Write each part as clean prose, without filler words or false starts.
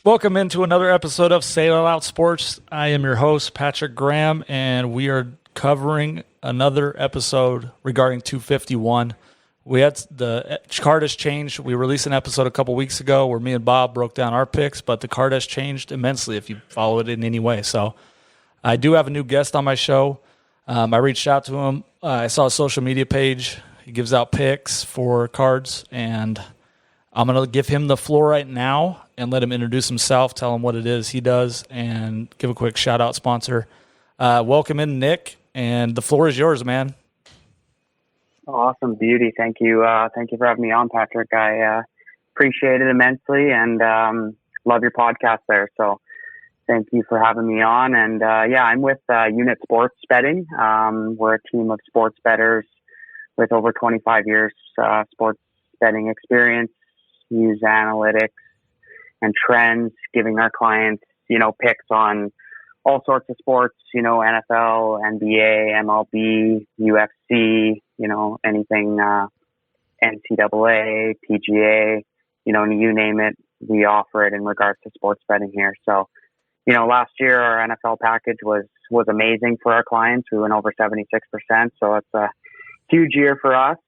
Welcome into another episode of Sail Out Sports. I am your host, Patrick Graham, and we are covering another episode regarding 251. We had the card has changed. We released an episode a couple weeks ago where me and Bob broke down our picks, but the card has changed immensely if you follow it in any way. So I do have a new guest on my show. I reached out to him. I saw his social media page. He gives out picks for cards, and I'm going to give him the floor right now and let him introduce himself, tell him what it is he does, and give a quick shout-out sponsor. Welcome in, Nick, and the floor is yours, man. Awesome, beauty. Thank you. Thank you for having me on, Patrick. I appreciate it immensely and love your podcast there. So thank you for having me on. And I'm with Unit Sports Betting. We're a team of sports bettors with over 25 years sports betting experience, use analytics and trends, giving our clients, picks on all sorts of sports, NFL, NBA, MLB, UFC, anything, NCAA, PGA, you name it, we offer it in regards to sports betting here. So, last year our NFL package was amazing for our clients. We went over 76%. So it's a huge year for us.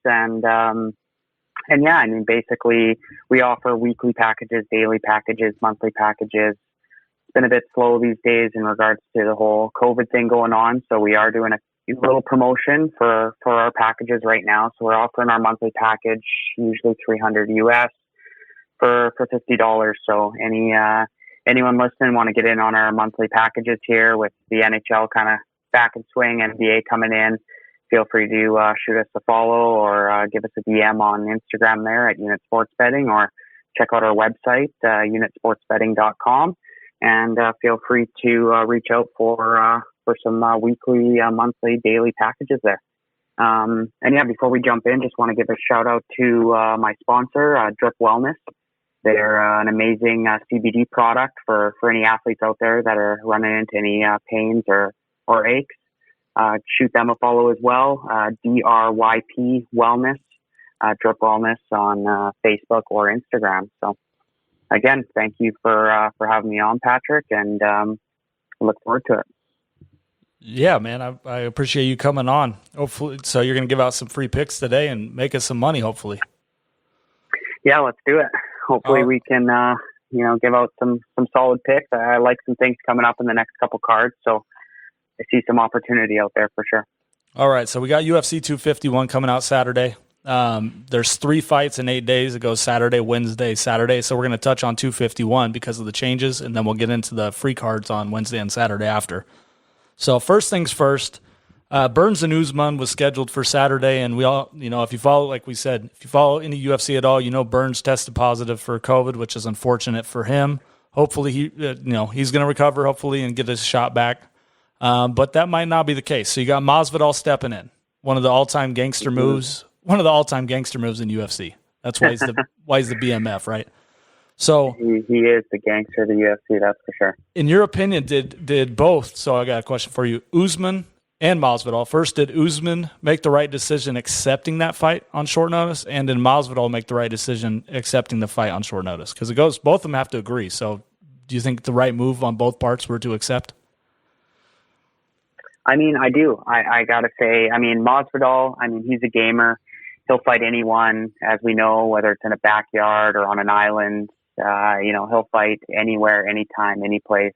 Basically we offer weekly packages, daily packages, monthly packages. It's been a bit slow these days in regards to the whole COVID thing going on. So we are doing a little promotion for our packages right now. So we're offering our monthly package, usually $300 US for $50. So anyone listening want to get in on our monthly packages here with the NHL kind of back in swing, NBA coming in, feel free to shoot us a follow or give us a DM on Instagram there at Unit Sports Betting, or check out our website, unitsportsbetting.com, and feel free to reach out for some weekly, monthly, daily packages there. Before we jump in, just want to give a shout out to my sponsor, Drip Wellness. They're an amazing CBD product for any athletes out there that are running into any pains or aches. Shoot them a follow as well, DRYP Wellness, Drip Wellness on Facebook or Instagram. So again, thank you for having me on, Patrick, and look forward to it. Yeah, man, I appreciate you coming on. Hopefully, so you're going to give out some free picks today and make us some money, hopefully. Yeah, let's do it. Hopefully we can, give out some solid picks. I like some things coming up in the next couple cards, so I see some opportunity out there for sure. All right, so we got UFC 251 coming out Saturday. There's 3 fights in 8 days. It goes Saturday, Wednesday, Saturday. So we're going to touch on 251 because of the changes, and then we'll get into the free cards on Wednesday and Saturday after. So first things first, Burns and Usman was scheduled for Saturday, and we all, if you follow, like we said, if you follow any UFC at all, Burns tested positive for COVID, which is unfortunate for him. Hopefully he's going to recover, hopefully, and get his shot back. But that might not be the case. So you got Masvidal stepping in, one of the all-time gangster moves in UFC. That's why he's the BMF, right? So he is the gangster of the UFC, that's for sure. In your opinion, did both? So I got a question for you, Usman and Masvidal. First, did Usman make the right decision accepting that fight on short notice, and did Masvidal make the right decision accepting the fight on short notice? Because both of them have to agree. So do you think the right move on both parts were to accept? I do. I got to say, Masvidal, he's a gamer. He'll fight anyone, as we know, whether it's in a backyard or on an island. He'll fight anywhere, anytime, any place.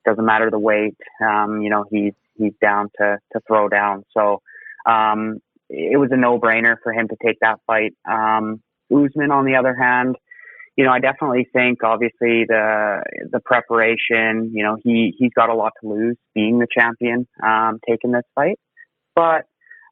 Doesn't matter the weight. He's down to throw down. So it was a no-brainer for him to take that fight. Usman, on the other hand, I definitely think, obviously, the preparation, he's got a lot to lose being the champion, taking this fight. But,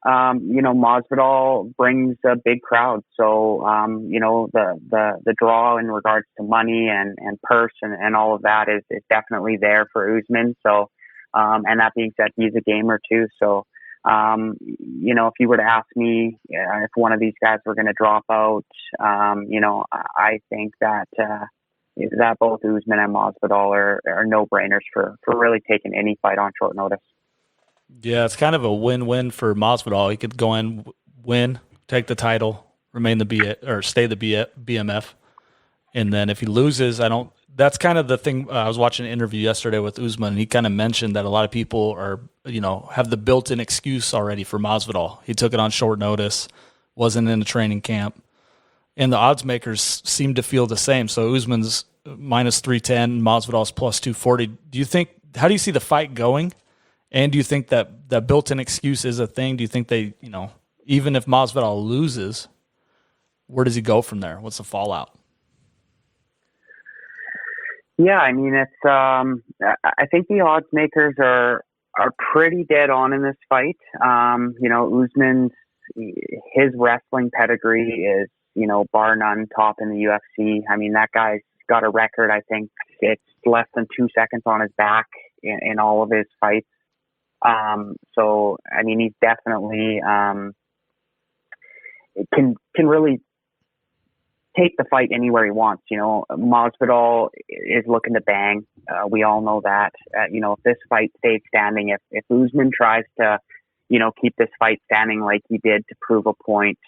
Masvidal brings a big crowd. So, the draw in regards to money and purse and all of that is definitely there for Usman. So, and that being said, he's a gamer too. So, if you were to ask me if one of these guys were going to drop out, I think that both Usman and Masvidal are no-brainers for really taking any fight on short notice. Yeah, it's kind of a win-win for Masvidal. He could go in, win, take the title, remain stay the BMF, and then if he loses, that's kind of the thing. I was watching an interview yesterday with Usman, and he kind of mentioned that a lot of people are, have the built-in excuse already for Masvidal. He took it on short notice, wasn't in a training camp, and the odds makers seem to feel the same. So Usman's minus 310, Masvidal's plus 240. How do you see the fight going? And do you think that the built-in excuse is a thing? Do you think they, even if Masvidal loses, where does he go from there? What's the fallout? Yeah, I mean, it's. I think the odds makers are pretty dead on in this fight. Usman's his wrestling pedigree is, bar none, top in the UFC. I mean, that guy's got a record. I think it's less than 2 seconds on his back in all of his fights. So I mean, he's definitely can really take the fight anywhere he wants. Masvidal is looking to bang. We all know that. If this fight stays standing, if Usman tries to, keep this fight standing like he did to prove a point,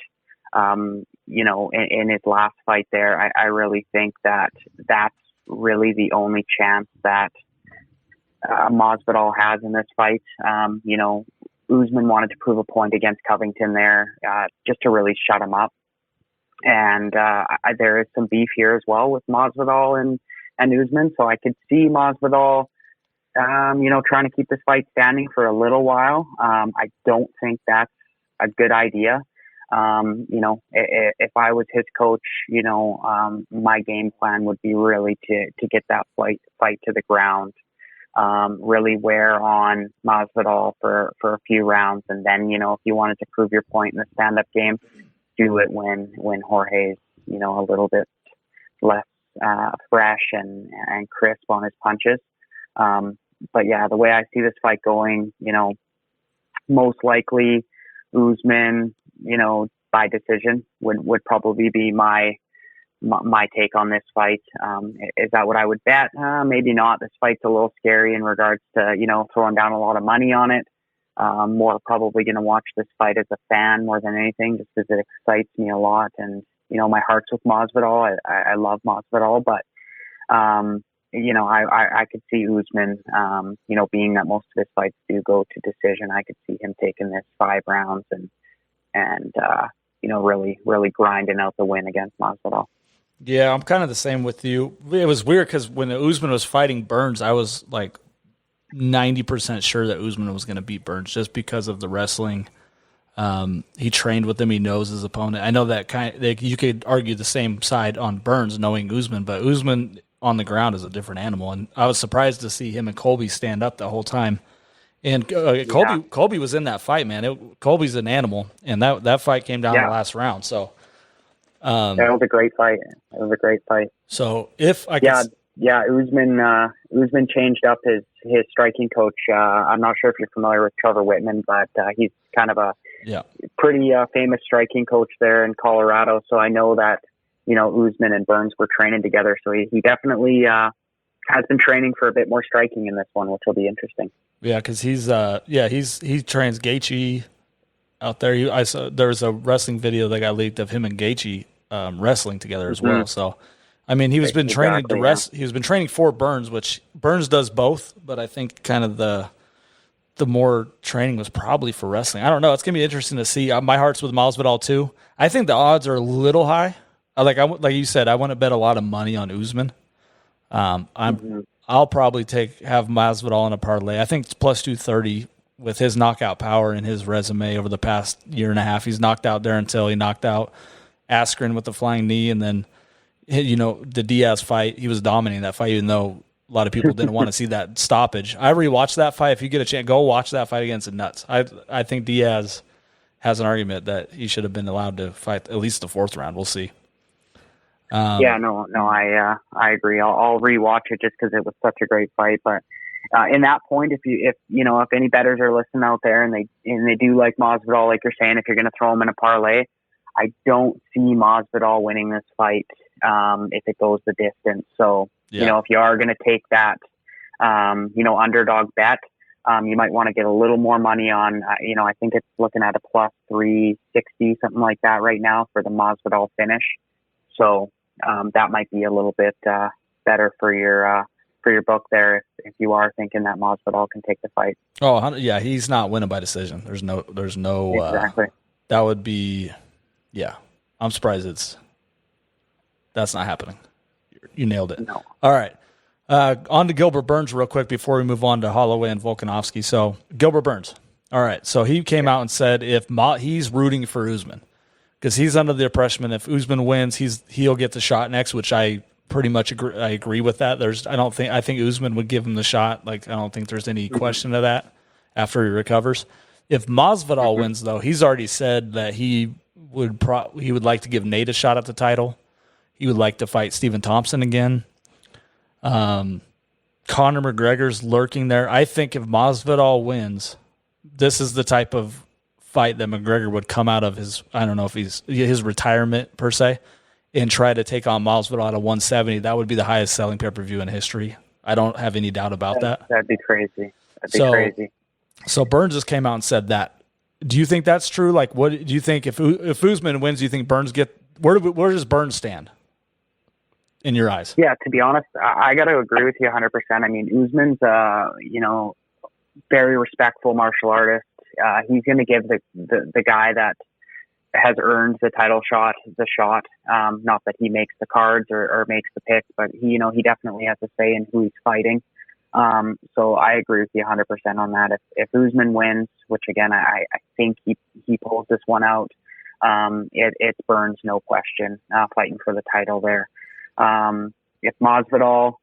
in his last fight there, I really think that that's really the only chance that Masvidal has in this fight. Usman wanted to prove a point against Covington there, just to really shut him up. And there is some beef here as well with Masvidal and Usman. So I could see Masvidal, trying to keep this fight standing for a little while. I don't think that's a good idea. If I was his coach, my game plan would be really to get that fight to the ground, really wear on Masvidal for a few rounds. And then, if you wanted to prove your point in the stand-up game, do it when Jorge's, a little bit less fresh and crisp on his punches. But yeah, the way I see this fight going, most likely Usman, by decision would probably be my take on this fight. Is that what I would bet? Maybe not. This fight's a little scary in regards to, throwing down a lot of money on it. More probably going to watch this fight as a fan more than anything, just because it excites me a lot. And, my heart's with Masvidal. I love Masvidal, but, I could see Usman, being that most of his fights do go to decision. I could see him taking this 5 rounds and really, really grinding out the win against Masvidal. Yeah, I'm kind of the same with you. It was weird because when Usman was fighting Burns, I was like 90% sure that Usman was going to beat Burns just because of the wrestling. He trained with him. He knows his opponent. I know that you could argue the same side on Burns knowing Usman, but Usman on the ground is a different animal. And I was surprised to see him and Colby stand up the whole time. And Colby was in that fight, man. Colby's an animal, and that fight came down in the last round. So that was a great fight. So if I could, Usman changed up his striking coach. I'm not sure if you're familiar with Trevor Whitman, but he's kind of a pretty famous striking coach there in Colorado. So I know that Usman and Burns were training together. So he definitely has been training for a bit more striking in this one, which will be interesting. Yeah, because he trains Gaethje out there. I saw there was a wrestling video that got leaked of him and Gaethje wrestling together as well. So, I mean, he was been training to rest. He was been training for Burns, which Burns does both, but I think kind of the more training was probably for wrestling. I don't know. It's gonna be interesting to see. My heart's with Masvidal too. I think the odds are a little high. Like you said, I want to bet a lot of money on Usman. I'll probably have Masvidal in a parlay. I think it's plus 230 with his knockout power and his resume over the past year and a half. He's knocked out Darren Till. He knocked out Askren with the flying knee, and then the Diaz fight. He was dominating that fight, even though a lot of people didn't want to see that stoppage. I rewatched that fight. If you get a chance, go watch that fight against the Nuts. I think Diaz has an argument that he should have been allowed to fight at least the 4th round. We'll see. I agree. I'll rewatch it just because it was such a great fight. But in that point, if any bettors are listening out there and they do like Masvidal, like you're saying, if you're going to throw him in a parlay, I don't see Masvidal winning this fight if it goes the distance. So if you are going to take that underdog bet, you might want to get a little more money on. I think it's looking at a plus 360, something like that right now for the Masvidal finish. So that might be a little bit better for your book there if you are thinking that Masvidal can take the fight. Oh, yeah, he's not winning by decision. There's no Exactly. That would be, yeah. I'm surprised that's not happening. You nailed it. No. All right. On to Gilbert Burns real quick before we move on to Holloway and Volkanovski. So Gilbert Burns. All right. So he came out and said he's rooting for Usman because he's under the impression if Usman wins, he'll get the shot next, which I pretty much agree with that. I think Usman would give him the shot. Like, I don't think there's any question of that after he recovers. If Masvidal wins, though, he's already said that he would like to give Nate a shot at the title. He would like to fight Stephen Thompson again. Conor McGregor's lurking there. I think if Masvidal wins, this is the type of fight that McGregor would come out of his retirement per se, and try to take on Masvidal at a 170. That would be the highest selling pay-per-view in history. I don't have any doubt about that. That'd be crazy. Crazy. So Burns just came out and said that. Do you think that's true? Like, what do you think if Usman wins? Do you think Burns where does Burns stand in your eyes? Yeah, to be honest, I got to agree with you 100%. I mean, Usman's very respectful martial artist. He's going to give the guy that has earned the title shot the shot. Not that he makes the cards or makes the picks, but he definitely has a say in who he's fighting. So I agree with you 100% on that. If Usman wins, which again I think he pulls this one out, it's Burns, no question, fighting for the title there. If Masvidal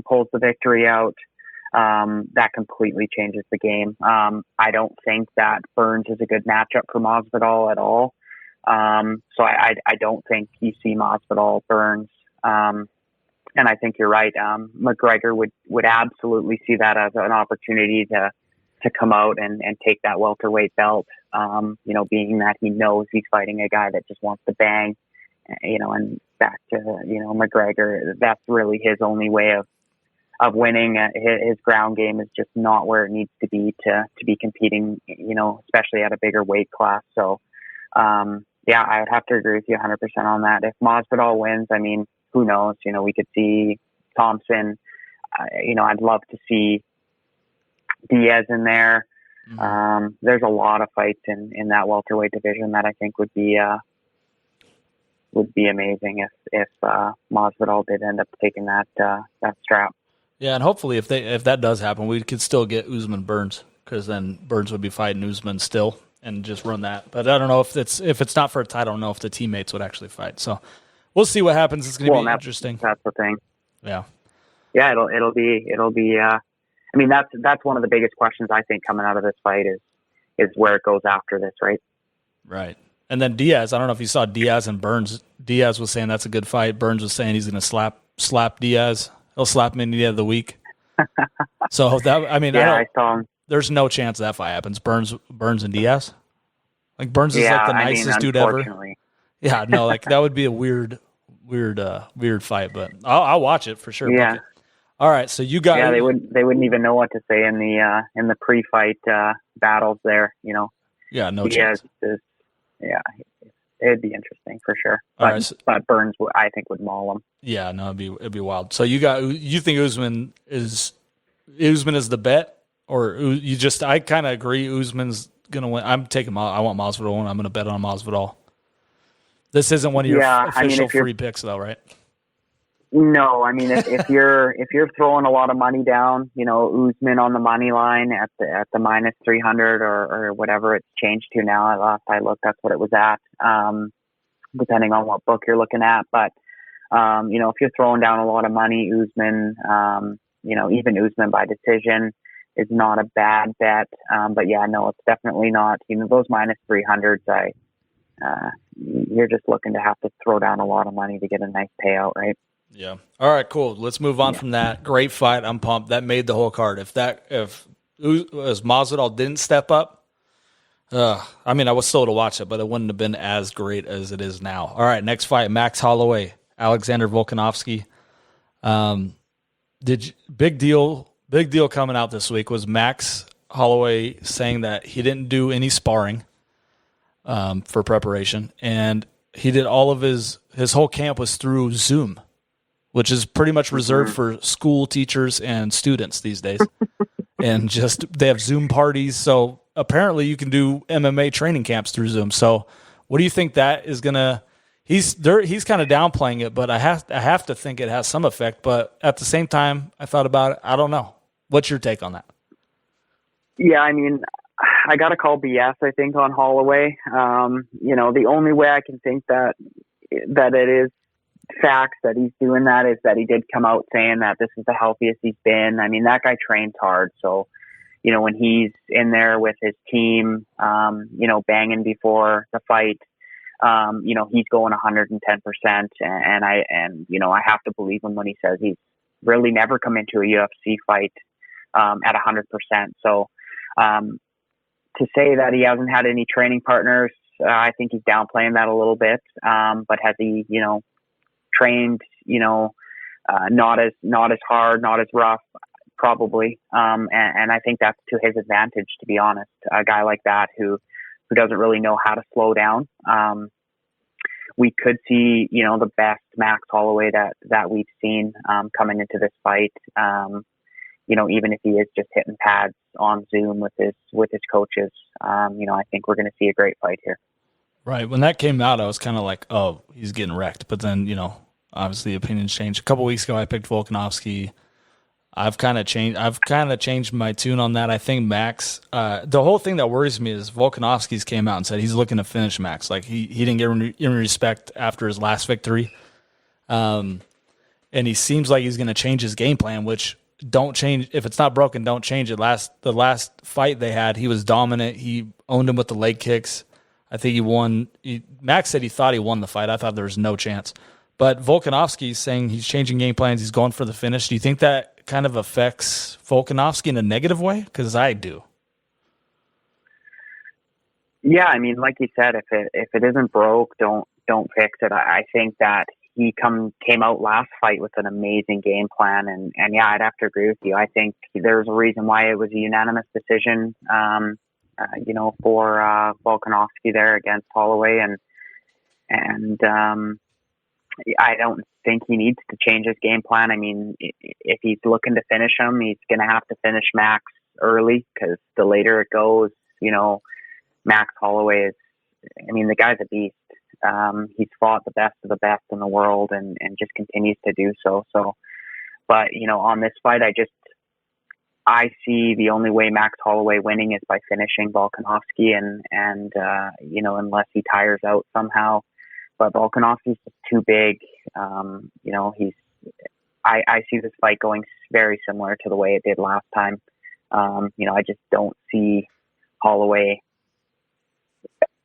pulls the victory out, that completely changes the game. I don't think that Burns is a good matchup for Masvidal at all. So I don't think you see Masvidal Burns. And I think you're right. McGregor would absolutely see that as an opportunity to come out and take that welterweight belt. Being that he knows he's fighting a guy that just wants to bang, and back to, McGregor, that's really his only way of winning. His ground game is just not where it needs to be competing, especially at a bigger weight class. So, yeah, I would have to agree with you 100% on that. If Masvidal wins, I mean, who knows? We could see Thompson. I'd love to see Diaz in there. Mm-hmm. There's a lot of fights in that welterweight division that I think would be amazing if Masvidal did end up taking that strap. Yeah, and hopefully if that does happen, we could still get Usman Burns, because then Burns would be fighting Usman still and just run that. But I don't know if it's not for a title. I don't know if the teammates would actually fight. So we'll see what happens. It's going to be interesting. That's the thing. Yeah. Yeah, it'll be. I mean, that's one of the biggest questions I think coming out of this fight is where it goes after this, right? Right. And then Diaz, I don't know if you saw Diaz and Burns. Diaz was saying that's a good fight. Burns was saying he's going to slap Diaz. He'll slap him in the end of the week. So that, I mean, yeah, I saw him. There's no chance that fight happens. Burns and Diaz. Like, Burns is like the nicest dude ever. Yeah, no, like that would be a weird fight, but I'll watch it for sure. Yeah. All right, so you got. Yeah, they wouldn't even know what to say in the pre-fight battles there. Yeah, no chance. Yeah, it'd be interesting for sure. But Burns, I think, would maul him. Yeah, no, it'd be wild. So you think Usman is the bet, or you just? I kind of agree. Usman's gonna win. I'm taking. I want Masvidal to win. I'm gonna bet on Masvidal. This isn't one of your official free picks, though, right? No, I mean if you're throwing a lot of money down, Usman on the money line at the minus 300 or whatever it's changed to now. Last I looked, that's what it was at, depending on what book you're looking at. But if you're throwing down a lot of money, Usman, even Usman by decision is not a bad bet. But yeah, no, it's definitely not. Those minus 300s, you're just looking to have to throw down a lot of money to get a nice payout, right? Yeah. All right, cool. Let's move on from that. Great fight. I'm pumped. That made the whole card. If Masvidal didn't step up, I mean, I was still to watch it, but it wouldn't have been as great as it is now. All right, next fight, Max Holloway, Alexander Volkanovski. Big deal coming out this week was Max Holloway saying that he didn't do any sparring for preparation, and he did all of his whole camp was through Zoom. which is pretty much reserved for school teachers and students these days. And just they have Zoom parties. So apparently you can do MMA training camps through Zoom. So what do you think that is going to – he's kind of downplaying it, but I have to think it has some effect. But at the same time, I thought about it. I don't know. What's your take on that? Yeah, I mean, I got to call BS, I think, on Holloway. The only way I can think that it is facts that he's doing that is that he did come out saying that this is the healthiest he's been. I mean, that guy trains hard. So, when he's in there with his team, banging before the fight, he's going 110%. And I have to believe him when he says he's really never come into a UFC fight at 100%. So, to say that he hasn't had any training partners, I think he's downplaying that a little bit. But has he, trained, not as hard, not as rough, probably. And I think that's to his advantage, to be honest. A guy like that who doesn't really know how to slow down. We could see, the best Max Holloway that we've seen coming into this fight. Even if he is just hitting pads on Zoom with his coaches, I think we're going to see a great fight here. Right. When that came out, I was kind of like, oh, he's getting wrecked. But then, obviously opinions changed. A couple weeks ago, I picked Volkanovski. I've kind of changed my tune on that. I think Max, the whole thing that worries me is Volkanovski's came out and said he's looking to finish Max. Like he didn't get any respect after his last victory. And he seems like he's going to change his game plan, which don't change. If it's not broken, don't change it. The last fight they had, he was dominant. He owned him with the leg kicks. I think he won. Max said he thought he won the fight. I thought there was no chance. But Volkanovski's saying he's changing game plans. He's going for the finish. Do you think that kind of affects Volkanovski in a negative way? Because I do. Yeah, I mean, like you said, if it isn't broke, don't fix it. I think that he came out last fight with an amazing game plan, and yeah, I'd have to agree with you. I think there's a reason why it was a unanimous decision. For Volkanovski there against Holloway, and I don't think he needs to change his game plan. I mean, if he's looking to finish him, he's going to have to finish Max early, because the later it goes, Max Holloway is, the guy's a beast. He's fought the best of the best in the world and just continues to do so. But, on this fight, I see the only way Max Holloway winning is by finishing Volkanovski and unless he tires out somehow. But Volkanovski's just too big. I see this fight going very similar to the way it did last time. I just don't see Holloway.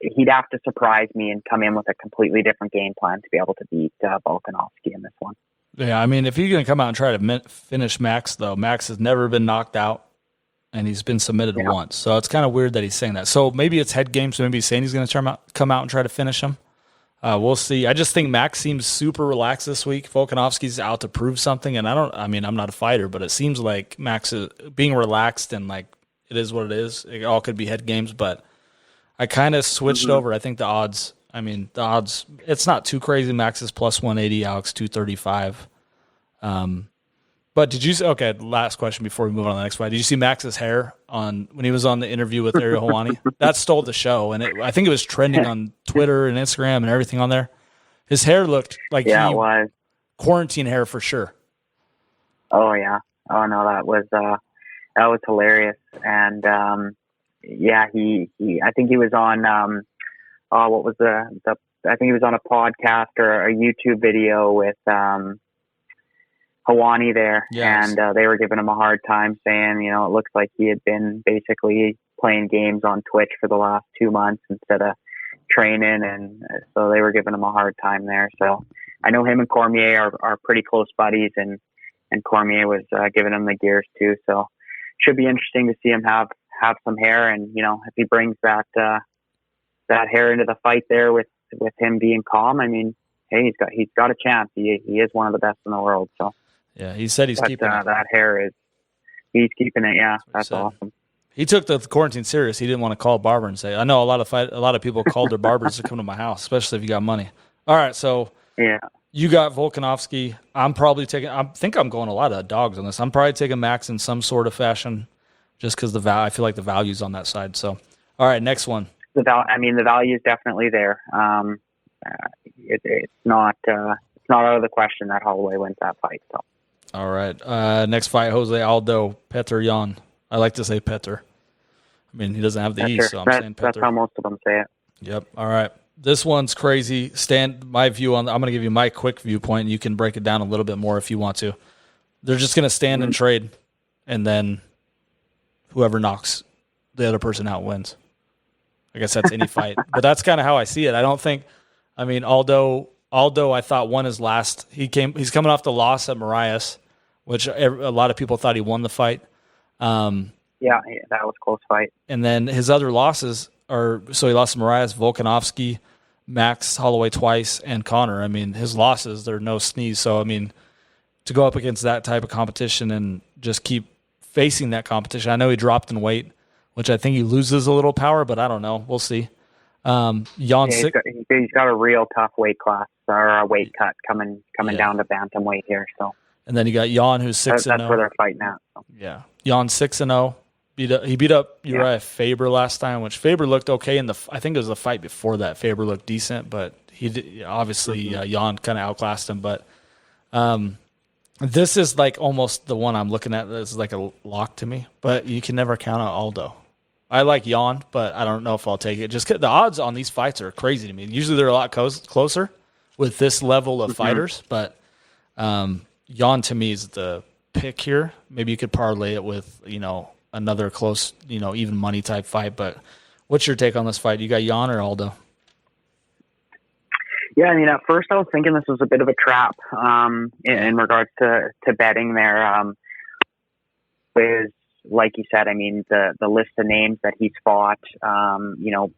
He'd have to surprise me and come in with a completely different game plan to be able to beat Volkanovski in this one. Yeah, if you're going to come out and try to finish Max, though, Max has never been knocked out, and he's been submitted once. So it's kind of weird that he's saying that. So maybe it's head game, so maybe he's saying he's going to come out and try to finish him. We'll see. I just think Max seems super relaxed this week. Volkanovski's out to prove something, and I'm not a fighter, but it seems like Max is being relaxed and like it is what it is. It all could be head games, but I kind of switched over. I think the odds, it's not too crazy. Max is plus 180, Alex 235. But did you okay, last question before we move on to the next fight. Did you see Max's hair when he was on the interview with Ariel Helwani? That stole the show, and I think it was trending on Twitter and Instagram and everything on there. His hair looked like it was quarantine hair for sure. Oh yeah. Oh no, that was hilarious. And he I think he was on what was I think he was on a podcast or a YouTube video with Helwani there, yes. And they were giving him a hard time, saying, it looks like he had been basically playing games on Twitch for the last 2 months instead of training, and so they were giving him a hard time there. So I know him and Cormier are pretty close buddies, and Cormier was giving him the gears too. So should be interesting to see him have some hair, and if he brings that hair into the fight there with him being calm, hey, he's got a chance. He is one of the best in the world. So. Yeah, he said he's keeping it. That hair he's keeping it. Yeah, that's awesome. He took the quarantine serious. He didn't want to call a barber and say, I know a lot of people called their barbers to come to my house, especially if you got money. All right, so yeah, You got Volkanovski. I'm probably taking. I think I'm going a lot of dogs on this. I'm probably taking Max in some sort of fashion, just because I feel like the value's on that side. So, all right, next one. The value is definitely there. It's not out of the question that Holloway wins that fight. So, all right, next fight: Jose Aldo, Petr Yan. I like to say Petr. I mean, he doesn't have the E, so I'm saying Petr. That's how most of them say it. Yep. All right. This one's crazy. My view on. I'm going to give you my quick viewpoint, and you can break it down a little bit more if you want to. They're just going to stand and trade, and then whoever knocks the other person out wins. I guess that's any fight, but that's kind of how I see it. I don't think. I mean, Aldo, I thought won his last. He's coming off the loss at Marias, which a lot of people thought he won the fight. Yeah, that was a close fight. And then his other losses are, so he lost to Marias, Volkanovski, Max Holloway twice, and Connor. I mean, his losses, they're no sneeze. So, I mean, to go up against that type of competition and just keep facing that competition. I know he dropped in weight, which I think he loses a little power, but I don't know. We'll see. He's got a real tough weight class or a weight cut coming down to bantamweight here. So, and then you got Jan, who's 6-0. That's where they're fighting at. So. Yeah, Jan 6-0. He beat up Uriah Faber last time, which Faber looked okay I think it was the fight before that. Faber looked decent, but obviously Jan kind of outclassed him. But this is like almost the one I'm looking at. This is like a lock to me, but you can never count out Aldo. I like Jan, but I don't know if I'll take it. Just the odds on these fights are crazy to me. Usually they're a lot closer with this level of fighters, but Jan to me is the pick here. Maybe you could parlay it with another close, even money type fight. But what's your take on this fight? You got Jan or Aldo? Yeah, I mean, at first I was thinking this was a bit of a trap in regards to betting there. Is like you said, I mean, the list of names that he's fought,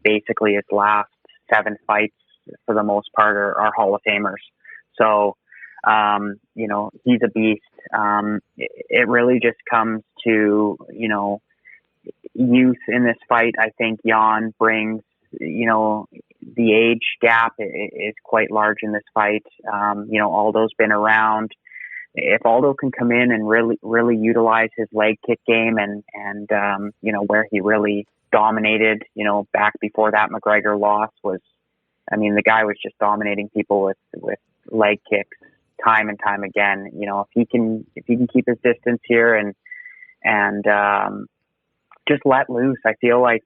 basically his last 7 fights for the most part are Hall of Famers. So, he's a beast. It really just comes to, youth in this fight. I think Jan brings, the age gap is quite large in this fight. Aldo's been around. If Aldo can come in and really utilize his leg kick game and where he really dominated, back before that McGregor loss was, I mean, the guy was just dominating people with leg kicks time and time again. If he can keep his distance here and just let loose, I feel like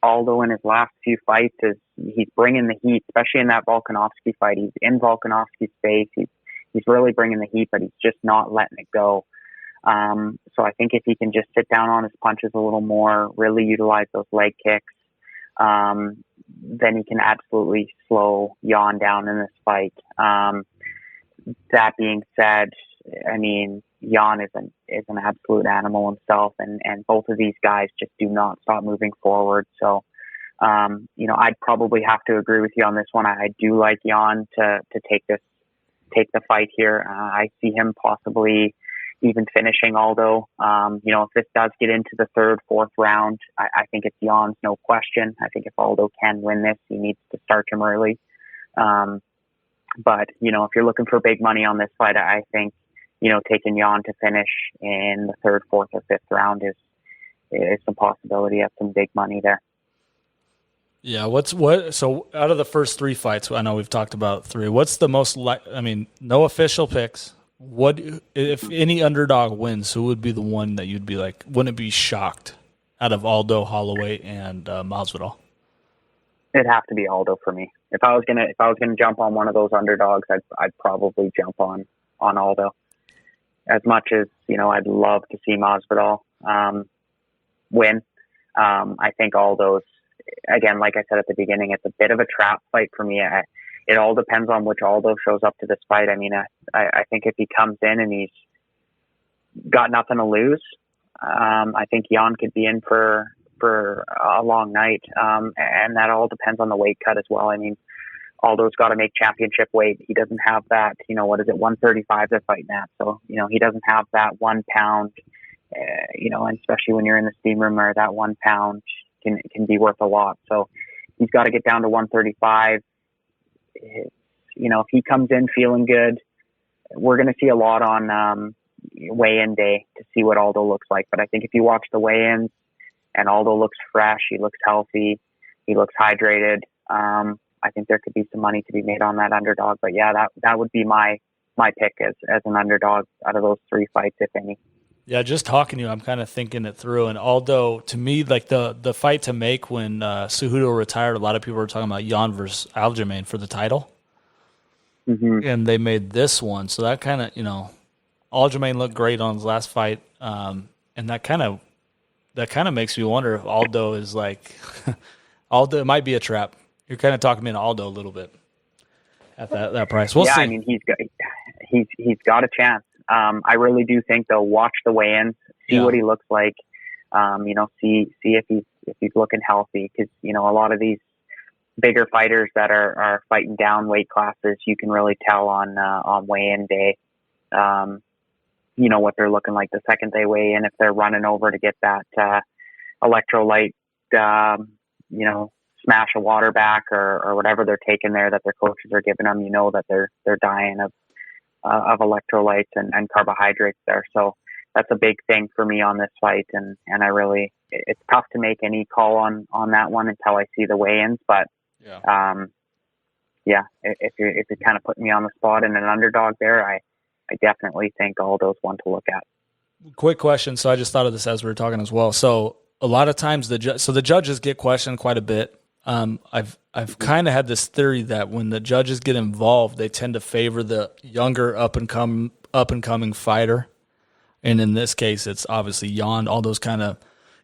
Aldo in his last few fights he's bringing the heat, especially in that Volkanovski fight. He's in Volkanovski's face. He's really bringing the heat, but he's just not letting it go. So I think if he can just sit down on his punches a little more, really utilize those leg kicks, then he can absolutely slow Jan down in this fight. That being said, I mean, Jan is an absolute animal himself, and both of these guys just do not stop moving forward. So, I'd probably have to agree with you on this one. I do like Jan to take the fight here. I see him possibly even finishing Aldo. If this does get into the 3rd, 4th round, I think it's Jan's, no question. I think if Aldo can win this, he needs to start him early. But, if you're looking for big money on this fight, I think, taking Jan to finish in the 3rd, 4th, or 5th round is some possibility of some big money there. Yeah, so out of the first 3 fights, I know we've talked about 3, what's the most, no official picks. What, if any underdog wins, who would be the one that you'd be like, wouldn't be shocked out of Aldo, Holloway, and Masvidal? It'd have to be Aldo for me. If I was gonna jump on one of those underdogs, I'd probably jump on Aldo. As much as, I'd love to see Masvidal win. I think Aldo's, again, like I said at the beginning, it's a bit of a trap fight for me. It all depends on which Aldo shows up to this fight. I mean, I think if he comes in and he's got nothing to lose, I think Jan could be in for a long night. And that all depends on the weight cut as well. I mean, Aldo's got to make championship weight. He doesn't have that, 135 they're fighting at. So, he doesn't have that 1 pound, and especially when you're in the steam room where that 1 pound can be worth a lot. So he's got to get down to 135. if he comes in feeling good, we're going to see a lot on weigh-in day to see what Aldo looks like. But I think if you watch the weigh-ins and Aldo looks fresh, he looks healthy, he looks hydrated, I think there could be some money to be made on that underdog. But yeah, that would be my pick as an underdog out of those 3 fights, if any. Yeah, just talking to you, I'm kind of thinking it through. And Aldo, to me, like the fight to make when Cejudo retired, a lot of people were talking about Jan versus Aljamain for the title. Mm-hmm. And they made this one. So that kind of, Aljamain looked great on his last fight. And that kind of makes me wonder if Aldo is like, Aldo, it might be a trap. You're kind of talking me into Aldo a little bit at that price. We'll see. I mean, he's got a chance. I really do think they'll watch the weigh-ins, see what he looks like, see if he's looking healthy. Because a lot of these bigger fighters that are fighting down weight classes, you can really tell on weigh-in day, what they're looking like the second they weigh in. If they're running over to get that electrolyte, smash of water back or whatever they're taking there that their coaches are giving them, that they're dying of electrolytes and carbohydrates there. So that's a big thing for me on this fight. And it's tough to make any call on that one until I see the weigh-ins. But if you're kind of putting me on the spot in an underdog there, I definitely think Aldo's one to look at. Quick question. So I just thought of this as we were talking as well. So a lot of times the judges get questioned quite a bit. I've kind of had this theory that when the judges get involved, they tend to favor the younger up and coming fighter. And in this case, it's obviously Jan. All those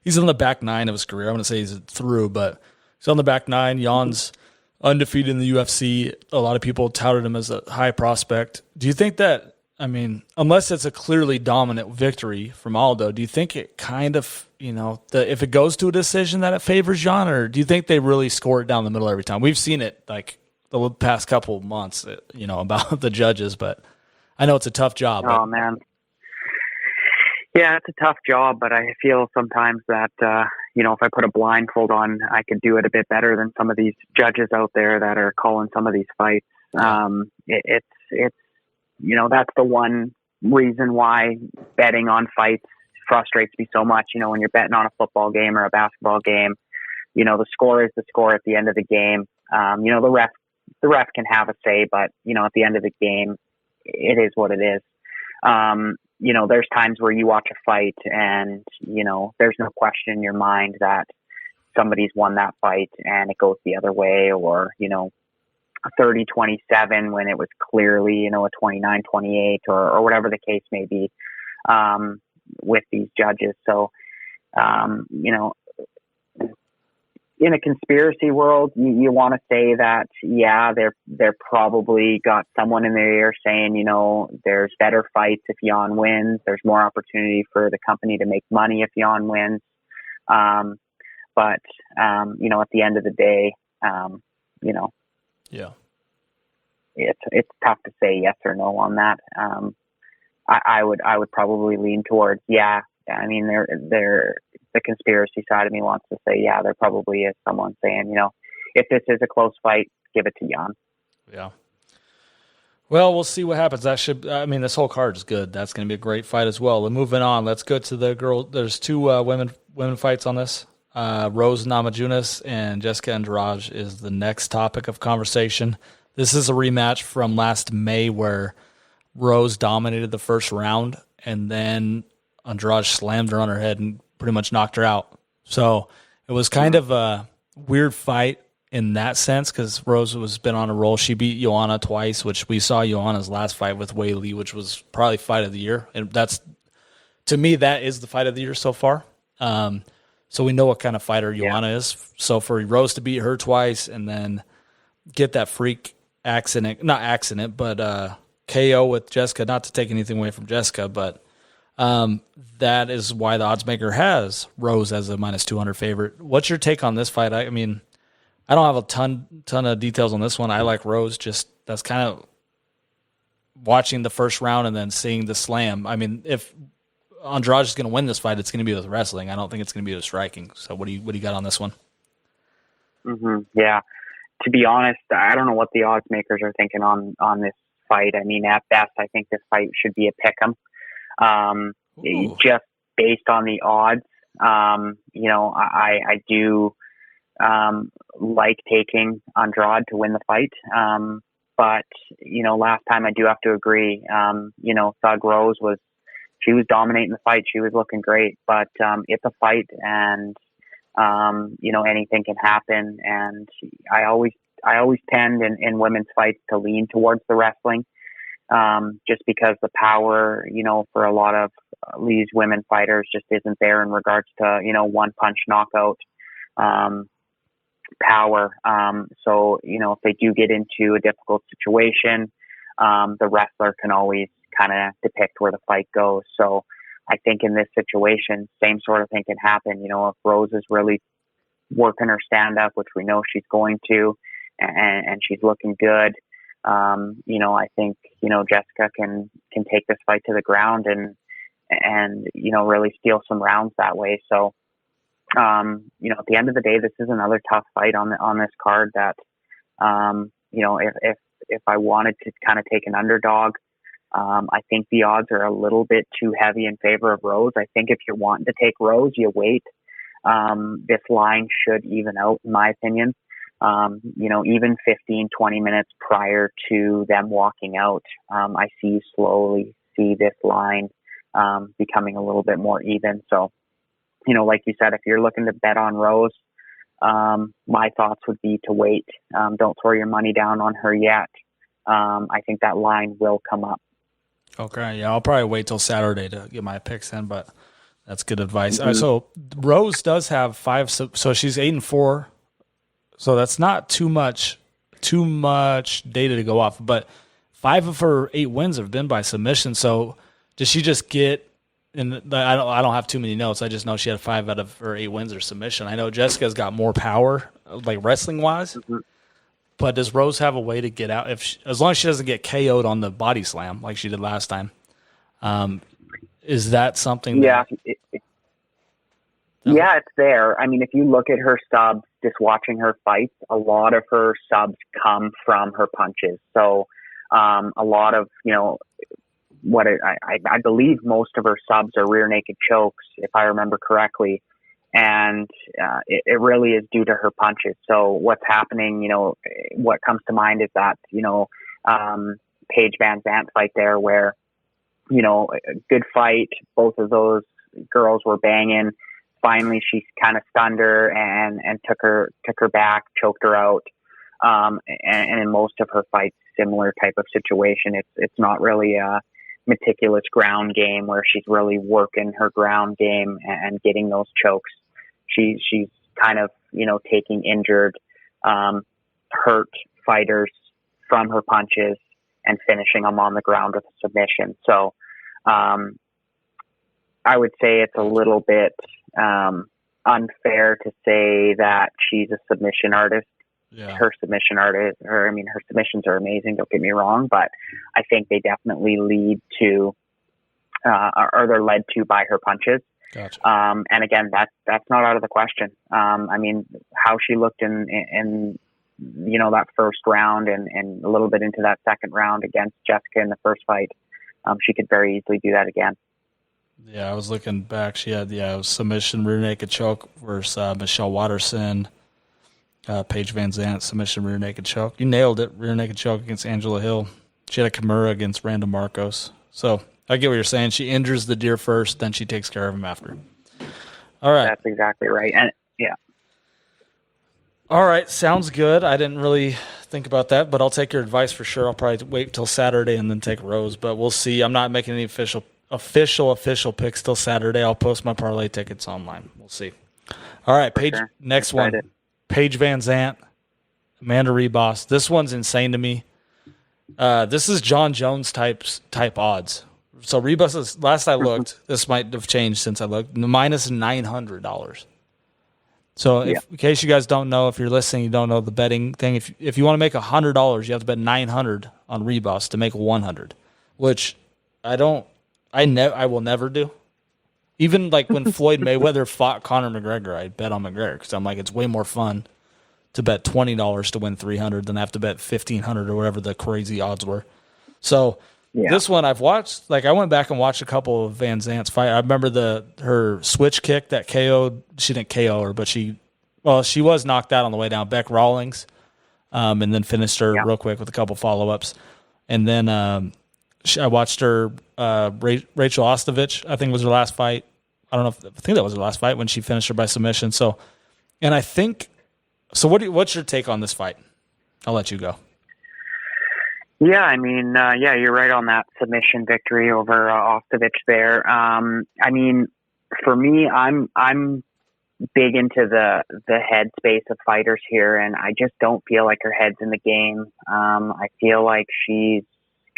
he's on the back 9 of his career. I'm going to say he's through, but he's on the back 9. Jan's undefeated in the UFC. A lot of people touted him as a high prospect. Do you think that? I mean, unless it's a clearly dominant victory from Aldo, do you think it kind of, if it goes to a decision that it favors Jan, or do you think they really score it down the middle every time? We've seen it like the past couple of months, about the judges, but I know it's a tough job. Oh, man. Yeah, it's a tough job, but I feel sometimes that, if I put a blindfold on, I could do it a bit better than some of these judges out there that are calling some of these fights. It's that's the one reason why betting on fights frustrates me so much. When you're betting on a football game or a basketball game, the score is the score at the end of the game. The ref can have a say, but, at the end of the game, it is what it is. There's times where you watch a fight and, there's no question in your mind that somebody's won that fight and it goes the other way, or, a 30-27 when it was clearly, a 29-28 or whatever the case may be, with these judges. So, in a conspiracy world, you want to say that, they're probably got someone in their ear saying, there's better fights if Jan wins. There's more opportunity for the company to make money if Jan wins. But at the end of the day, it's tough to say yes or no on that. I would probably lean towards, I mean, the conspiracy side of me wants to say, there probably is someone saying, if this is a close fight, give it to Jan. Yeah. Well, we'll see what happens. This whole card is good. That's going to be a great fight as well. And moving on, let's go to the girl. There's 2 women fights on this. Rose Namajunas and Jessica Andrade is the next topic of conversation. This is a rematch from last May where Rose dominated the first round and then Andrade slammed her on her head and pretty much knocked her out. So it was kind of a weird fight in that sense because Rose has been on a roll. She beat Joanna twice, which we saw Joanna's last fight with Wei Lee, which was probably fight of the year. And to me, that is the fight of the year so far. So we know what kind of fighter Joanna is. So for Rose to beat her twice and then get that freak KO with Jessica, not to take anything away from Jessica, but that is why the odds maker has Rose as a -200 favorite. What's your take on this fight? I mean, I don't have a ton of details on this one. I like Rose. Just that's kind of watching the first round and then seeing the slam. I mean, if Andrade is going to win this fight, it's going to be with wrestling. I don't think it's going to be with striking. So what do you got on this one? Mm-hmm. Yeah, to be honest, I don't know what the odds makers are thinking on this fight. I mean, at best, I think this fight should be a pick'em. Just based on the odds, I do like taking Andrade to win the fight. But last time I do have to agree. Thug Rose she was dominating the fight. She was looking great, but it's a fight, and anything can happen. And I always tend in women's fights to lean towards the wrestling, just because the power, for a lot of these women fighters just isn't there in regards to, one punch knockout, power. So, if they do get into a difficult situation, the wrestler can always kind of depict where the fight goes. So I think in this situation, same sort of thing can happen. If Rose is really working her stand up, which we know she's going to, and she's looking good, I think, Jessica can take this fight to the ground and really steal some rounds that way. So, at the end of the day, this is another tough fight on this card that, if I wanted to kind of take an underdog, I think the odds are a little bit too heavy in favor of Rose. I think if you're wanting to take Rose, you wait. This line should even out, in my opinion. Even 15, 20 minutes prior to them walking out, I slowly see this line becoming a little bit more even. So, like you said, if you're looking to bet on Rose, my thoughts would be to wait. Don't throw your money down on her yet. I think that line will come up. Okay, yeah, I'll probably wait till Saturday to get my picks in, but that's good advice. Mm-hmm. So Rose does have 5, so she's 8-4. So that's not too much data to go off, but 5 of her 8 wins have been by submission. So does she just get? And I don't have too many notes. I just know she had 5 out of her 8 wins or submission. I know Jessica's got more power, like wrestling wise. Mm-hmm. But does Rose have a way to get out? As long as she doesn't get KO'd on the body slam like she did last time, is that something? Yeah, yeah, it's there. I mean, if you look at her subs, just watching her fights, a lot of her subs come from her punches. So a lot of I believe most of her subs are rear naked chokes, if I remember correctly. And it really is due to her punches. So what's happening, what comes to mind is that, Paige Van Zandt fight there where, a good fight. Both of those girls were banging. Finally, she kind of stunned her and took her back, choked her out. And in most of her fights, similar type of situation. It's not really a meticulous ground game where she's really working her ground game and getting those chokes. She's kind of, taking injured, hurt fighters from her punches and finishing them on the ground with a submission. So I would say it's a little bit unfair to say that she's a submission artist. Yeah. Her submissions are amazing, don't get me wrong, but I think they definitely lead to, or they're led to by her punches. Gotcha. And again, that's not out of the question. I mean, how she looked in that first round and a little bit into that second round against Jessica in the first fight, she could very easily do that again. Yeah, I was looking back. She had it was submission rear naked choke versus Michelle Watterson. Paige Van Zandt, submission rear naked choke. You nailed it, rear naked choke against Angela Hill. She had a Kimura against Randa Marcos. So I get what you're saying. She injures the deer first, then she takes care of him after. All right. That's exactly right. And yeah. All right, sounds good. I didn't really think about that, but I'll take your advice for sure. I'll probably wait till Saturday and then take Rose, but we'll see. I'm not making any official picks till Saturday. I'll post my parlay tickets online. We'll see. All right, Paige. Sure. Next one. Paige Van Zandt, Amanda Ribas. This one's insane to me. This is John Jones type odds. So Ribas is, last I looked, this might have changed since I looked, minus $900. So in case you guys don't know, if you're listening, you don't know the betting thing. If you want to make $100, you have to bet $900 on Ribas to make $100, which I will never do. Even like when Floyd Mayweather fought Conor McGregor, I bet on McGregor because I'm like, it's way more fun to bet $20 to win 300 than have to bet 1,500 or whatever the crazy odds were. So this one I've watched, like I went back and watched a couple of Van Zant's fight. I remember her switch kick that KO'd. She didn't KO her, but she was knocked out on the way down. Beck Rawlings, and then finished her real quick with a couple follow-ups. And then I watched her, Rachel Ostovich, I think was her last fight. I think that was her last fight when she finished her by submission. So, and I think, so what's your take on this fight? I'll let you go. Yeah, I mean, you're right on that submission victory over Ostovich there. I mean, for me, I'm big into the headspace of fighters here, and I just don't feel like her head's in the game. I feel like she's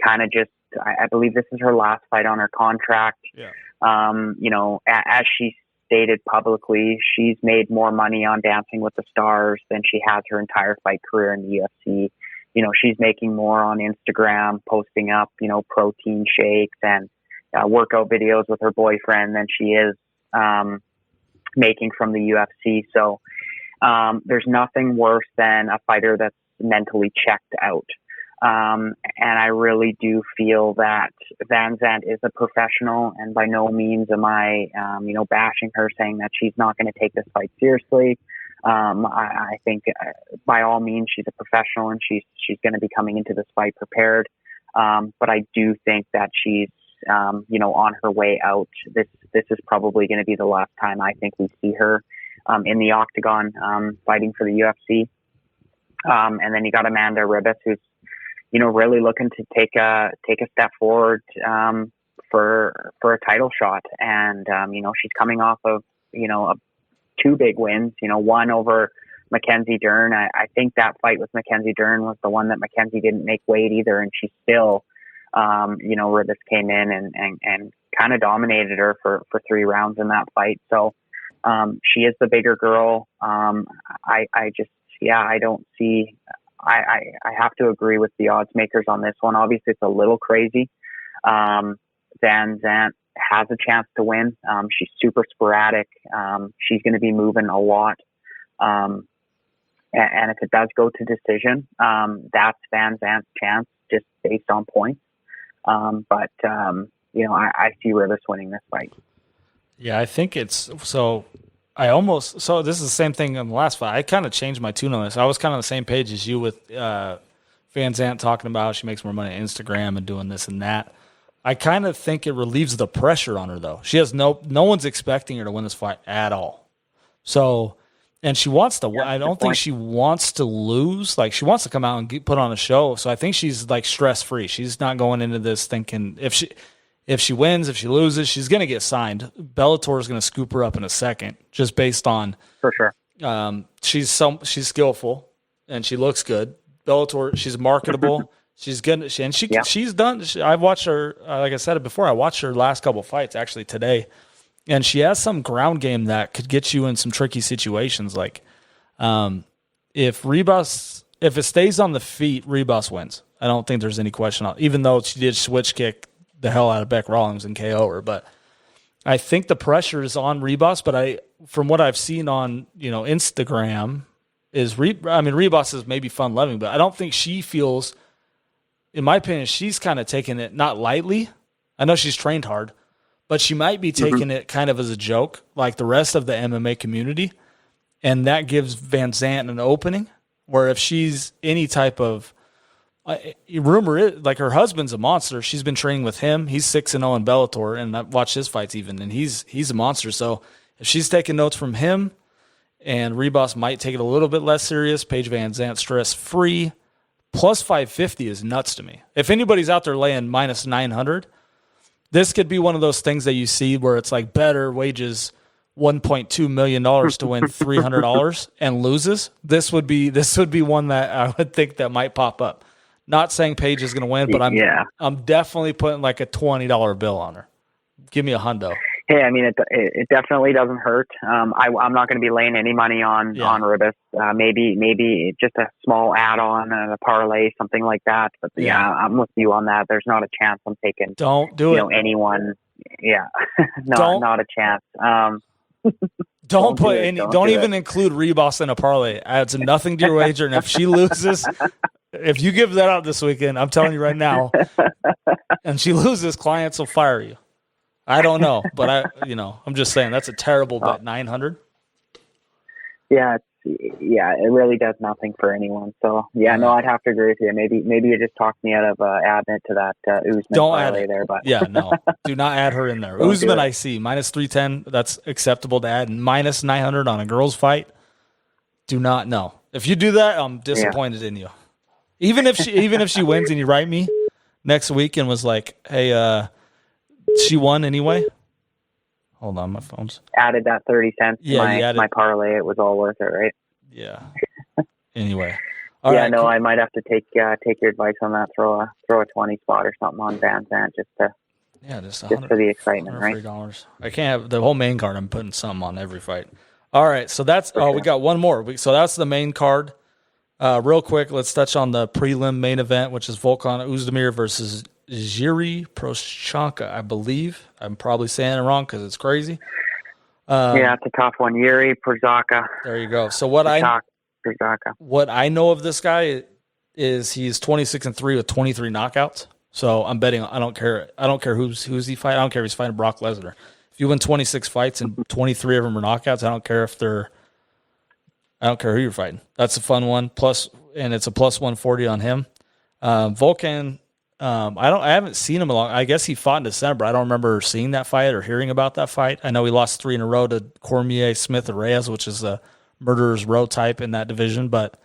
kind of just, I believe this is her last fight on her contract. Yeah. As she stated publicly, she's made more money on Dancing with the Stars than she has her entire fight career in the UFC. She's making more on Instagram, posting up, protein shakes and workout videos with her boyfriend than she is making from the UFC. So there's nothing worse than a fighter that's mentally checked out. And I really do feel that Van Zant is a professional, and by no means am I, bashing her, saying that she's not going to take this fight seriously. I think by all means she's a professional, and she's going to be coming into this fight prepared. But I do think that she's, on her way out. This is probably going to be the last time I think we see her in the octagon fighting for the UFC. And then you got Amanda Ribas, who's really looking to take a step forward for a title shot. And she's coming off of two big wins. One over Mackenzie Dern. I think that fight with Mackenzie Dern was the one that Mackenzie didn't make weight either, and she still Ribas came in and kind of dominated her for 3 rounds in that fight. So she is the bigger girl. I don't see. I have to agree with the odds makers on this one. Obviously, it's a little crazy. Van Zant has a chance to win. She's super sporadic. She's going to be moving a lot. And if it does go to decision, that's Van Zant's chance just based on points. But I see Ribas winning this fight. Yeah, I think it's so. So this is the same thing in the last fight. I kind of changed my tune on this. I was kind of on the same page as you with Van Zant talking about she makes more money on Instagram and doing this and that. I kind of think it relieves the pressure on her, though. She has no one's expecting her to win this fight at all. So, and she wants to win. I don't think she wants to lose. Like, she wants to come out and put on a show. So I think she's like stress free. She's not going into this thinking if she wins, if she loses, she's going to get signed. Bellator is going to scoop her up in a second, just based on for sure. She's skillful and she looks good. Bellator, she's marketable. She's good, she's done. I've watched her. Like I said it before, I watched her last couple fights actually today, and she has some ground game that could get you in some tricky situations. Like if it stays on the feet, Ribas wins. I don't think there's any question. Even though she did switch kick the hell out of Beck Rawlings and KO her, but I think the pressure is on Ribas. But from what I've seen on Instagram, Ribas is maybe fun loving, but I don't think she feels. In my opinion, she's kind of taking it not lightly. I know she's trained hard, but she might be taking it kind of as a joke, like the rest of the MMA community, and that gives Van Zant an opening. Where if she's any type of rumor is like her husband's a monster. She's been training with him. He's 6-0 in Bellator, and I've watched his fights even, and he's a monster. So if she's taking notes from him, and Ribas might take it a little bit less serious, Paige Van Zant stress free, plus 550 is nuts to me. If anybody's out there laying minus 900, this could be one of those things that you see where it's like better wages $1.2 million to win $300 and loses. This would be one that I would think that might pop up. Not saying Paige is going to win, but I'm definitely putting like a $20 bill on her. Give me a hundo. Hey, I mean, it definitely doesn't hurt. I'm not going to be laying any money on Ribas. Maybe just a small add-on and a parlay, something like that. But I'm with you on that. There's not a chance I'm taking. Don't do it. Anyone. Yeah, not a chance. Don't put do it. any. Don't Don't do even it. include Reboss in a parlay. Adds nothing to your wager. And if she loses, if you give that out this weekend, I'm telling you right now, and she loses, clients will fire you. I don't know, but I'm just saying that's a terrible bet. 900. Yeah, it really does nothing for anyone. So yeah, no, I'd have to agree with you. Maybe you just talked me out of adding it to that Usman Don't add parlay it there, but yeah, no, do not add her in there. Don't do Usman, it. I see -310. That's acceptable to add. And -900 on a girls' fight. Do not know. If you do that, I'm disappointed in you. Even if she wins and you write me next week and was like, hey, she won anyway. Hold on, my phone's added that 30 cents to my parlay. It was all worth it, right? Yeah. Anyway. All right, no, I might have to take your advice on that. Throw a 20 spot or something on Van Zandt just for the excitement, right? $103. I can't have the whole main card. I'm putting something on every fight. All right, so that's we got one more. So that's the main card. Real quick, let's touch on the prelim main event, which is Volkan Oezdemir versus Jiri Prochazka, I believe. I'm probably saying it wrong because it's crazy. Yeah, it's a tough one. Jiri Prochazka. There you go. So what I know of this guy is he's 26-3 with 23 knockouts. So I'm betting. I don't care who's he fighting. I don't care if he's fighting Brock Lesnar. If you win 26 fights and 23 of them are knockouts, I don't care who you're fighting. That's a fun one. And it's a plus 140 on him. Volkan. I haven't seen him long. I guess he fought in December. I don't remember seeing that fight or hearing about that fight. I know he lost 3 in a row to Cormier, Smith, and Reyes, which is a murderer's row type in that division. But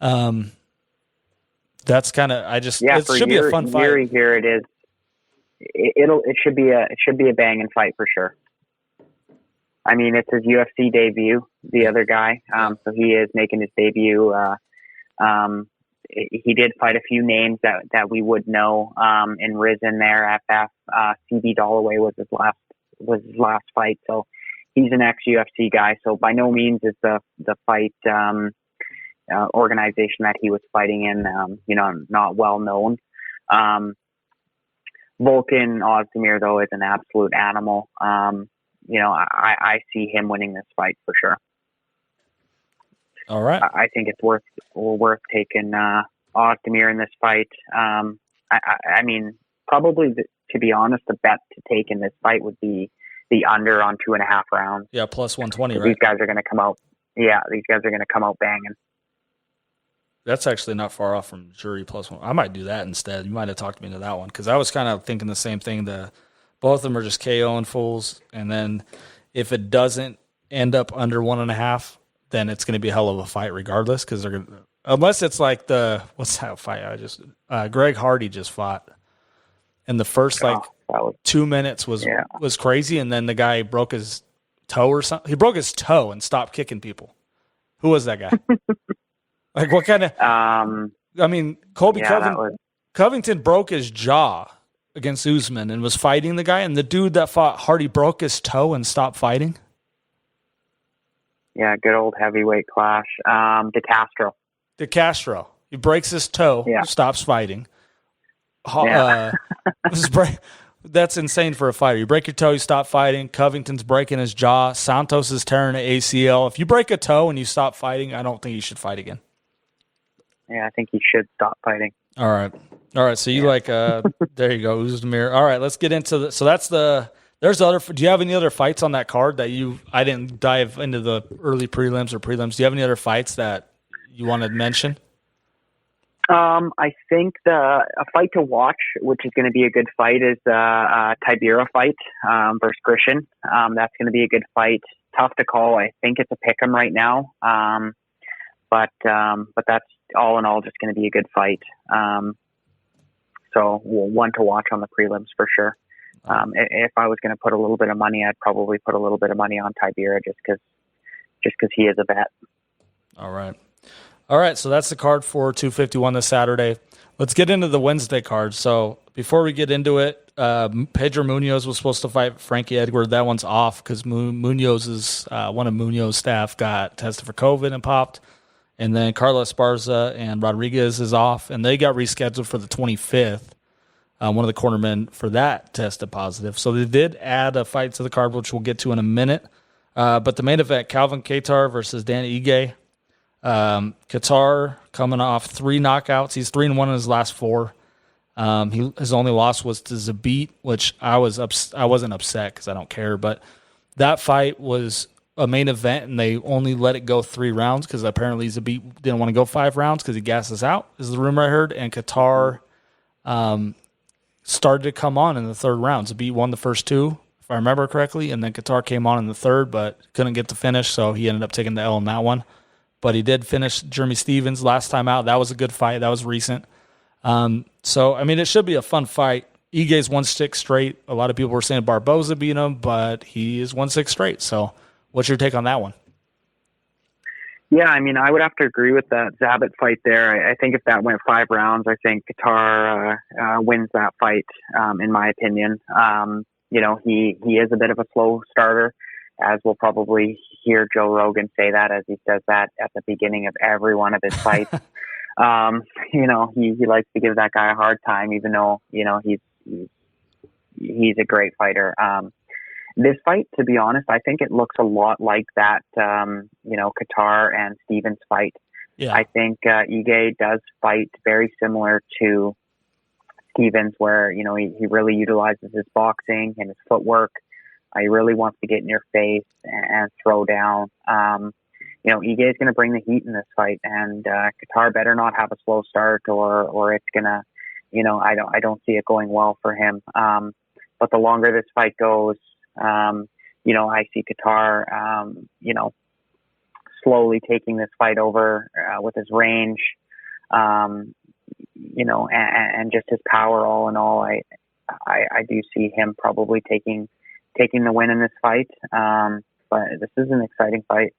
that's kind of it should be a fun fight. Yuri here it is. It should be a banging fight for sure. I mean, it's his UFC debut. The other guy, so he is making his debut. He did fight a few names that we would know in Rizin there. FF CB Dollaway was his last fight, so he's an ex-UFC guy. So by no means is the fight organization that he was fighting in not well known. Volkan Oezdemir though is an absolute animal. I see him winning this fight for sure. All right. I think it's worth taking Oezdemir in this fight. I mean, probably to be honest, the bet to take in this fight would be the under on 2.5 rounds. Yeah, plus 120. Right. These guys are going to come out. Yeah, these guys are going to come out banging. That's actually not far off from Jury plus 1. I might do that instead. You might have talked me into that one because I was kind of thinking the same thing. Both of them are just KOing fools, and then if it doesn't end up under 1.5. then it's going to be a hell of a fight regardless because they're going to, unless it's like what's that fight Greg Hardy just fought, and the first 2 minutes was crazy, and then the guy broke his toe or something. He broke his toe and stopped kicking people. Who was that guy? Like what kind of? I mean, Covington broke his jaw against Usman and was fighting the guy, and the dude that fought Hardy broke his toe and stopped fighting. Yeah, good old heavyweight clash. De Castro. He breaks his toe, stops fighting. That's insane for a fighter. You break your toe, you stop fighting. Covington's breaking his jaw. Santos is tearing an ACL. If you break a toe and you stop fighting, I don't think you should fight again. Yeah, I think he should stop fighting. All right. So you there you go, Oezdemir. All right, let's get into so that's there's other. Do you have any other fights on that card that I didn't dive into the early prelims or prelims. Do you have any other fights that you want to mention? I think a fight to watch, which is going to be a good fight, is the Tibera fight versus Christian. That's going to be a good fight. Tough to call. I think it's a pick'em right now. But that's all in all just going to be a good fight. So one to watch on the prelims for sure. If I was going to put a little bit of money, I'd probably put a little bit of money on Tibera just because he is a vet. All right. So that's the card for 251 this Saturday. Let's get into the Wednesday card. So before we get into it, Pedro Munoz was supposed to fight Frankie Edward. That one's off because Munoz's one of Munoz's staff got tested for COVID and popped. And then Carlos Esparza and Rodriguez is off, and they got rescheduled for the 25th. One of the cornermen for that tested positive. So they did add a fight to the card, which we'll get to in a minute. But the main event, Calvin Kattar versus Dan Ige. Kattar coming off 3 knockouts. He's 3-1 in his last 4. His only loss was to Zabit, which I wasn't upset because I don't care. But that fight was a main event, and they only let it go 3 rounds because apparently Zabit didn't want to go 5 rounds because he gassed us out, is the rumor I heard. And Kattar started to come on in the 3rd round. Zabit won the first 2, if I remember correctly, and then Kattar came on in the 3rd, but couldn't get the finish, so he ended up taking the L in that one. But he did finish Jeremy Stevens last time out. That was a good fight. That was recent. So, I mean, it should be a fun fight. Ige's 1-6 straight. A lot of people were saying Barboza beat him, but he is 1-6 straight. So what's your take on that one? Yeah, I mean, I would have to agree with that Zabit fight there. I think if that went 5 rounds, I think Kattar wins that fight, in my opinion. He is a bit of a slow starter, as we'll probably hear Joe Rogan say that, as he says that at the beginning of every one of his fights. He likes to give that guy a hard time, even though, he's a great fighter. This fight, to be honest, I think it looks a lot like that, Kattar and Stevens fight. Yeah. I think Ige does fight very similar to Stevens, where, he really utilizes his boxing and his footwork. He really wants to get in your face and throw down. Ige is going to bring the heat in this fight, and Kattar better not have a slow start, or it's going to, I don't see it going well for him. But the longer this fight goes, I see Kattar, slowly taking this fight over with his range, and just his power. All in all, I do see him probably taking the win in this fight. But this is an exciting fight.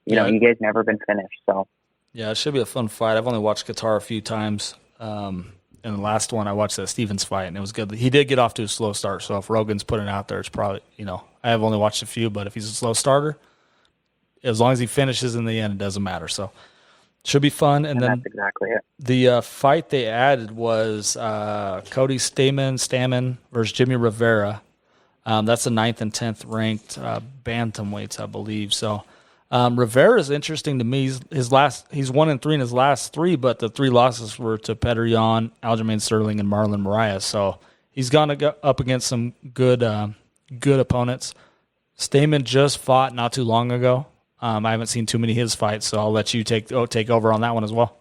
Ige's never been finished, so. Yeah, it should be a fun fight. I've only watched Kattar a few times. And the last one I watched that Stevens fight, and it was good. He did get off to a slow start, so if Rogan's putting it out there, it's probably, I have only watched a few, but if he's a slow starter, as long as he finishes in the end, it doesn't matter. So it should be fun. And then that's exactly it. The fight they added was Cody Stamann versus Jimmy Rivera. That's the 9th and 10th ranked bantamweights, I believe. So Rivera is interesting to me. He's 1-3 in his last 3, but the 3 losses were to Petr Yan, Aljamain Sterling, and Marlon Moraes. So he's gone to go up against some good opponents. Stamann just fought not too long ago. I haven't seen too many of his fights, so I'll let you take over on that one as well.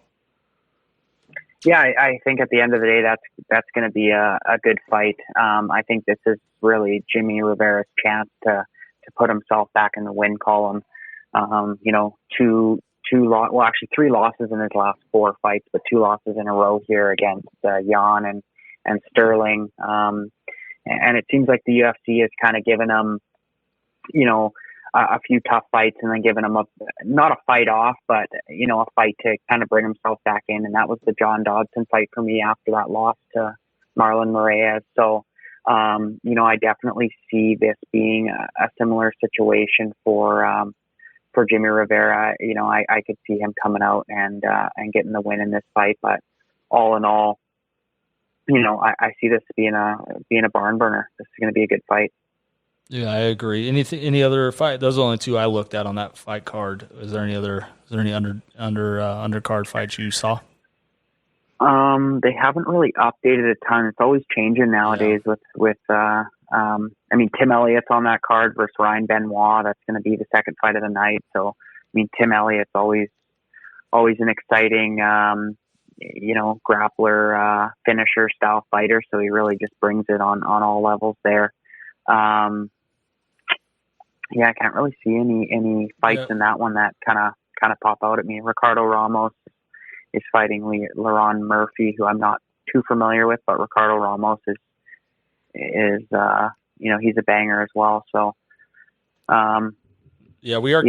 Yeah, I think at the end of the day, that's going to be a good fight. I think this is really Jimmy Rivera's chance to put himself back in the win column. 3 losses in his last 4 fights, but 2 losses in a row here against Yan and Sterling. And it seems like the UFC is kind of giving him, a few tough fights, and then giving him not a fight off, but, a fight to kind of bring himself back in. And that was the John Dodson fight for me after that loss to Marlon Moraes. So, I definitely see this being a similar situation for Jimmy Rivera. I could see him coming out and getting the win in this fight. But all in all, I see this being a barn burner. This is going to be a good fight. Yeah, I agree. Any other fight? Those are the only 2 I looked at on that fight card. Is there any undercard fights you saw? They haven't really updated a ton. It's always changing nowadays with Tim Elliott's on that card versus Ryan Benoit. That's going to be the second fight of the night. So, Tim Elliott's always an exciting, grappler, finisher style fighter. So he really just brings it on all levels there. I can't really see any fights in that one that kind of pop out at me. Ricardo Ramos is fighting Laron Murphy, who I'm not too familiar with, but Ricardo Ramos is he's a banger as well. So, we are.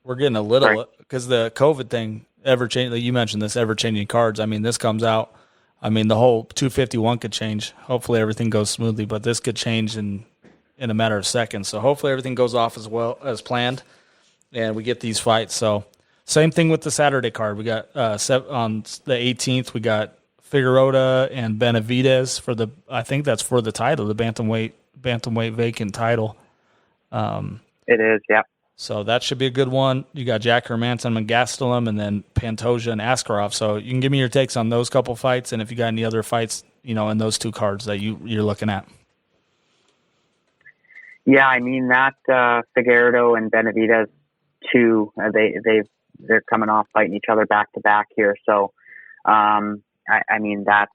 We're getting a little because the COVID thing ever changing. Like you mentioned, this ever changing cards. This comes out. The whole 251 could change. Hopefully, everything goes smoothly, but this could change in a matter of seconds. So hopefully, everything goes off as well as planned, and we get these fights. So same thing with the Saturday card. We got on the 18th. We got Figueroa and Benavidez I think that's for the title, the bantamweight vacant title. It is, yeah. So that should be a good one. You got Jack Hermansson and Gastelum, and then Pantoja and Askarov. So you can give me your takes on those couple fights, and if you got any other fights, in those two cards that you're looking at. Yeah, I mean that Figueroa and Benavidez too. They're coming off fighting each other back to back here. So, I mean that's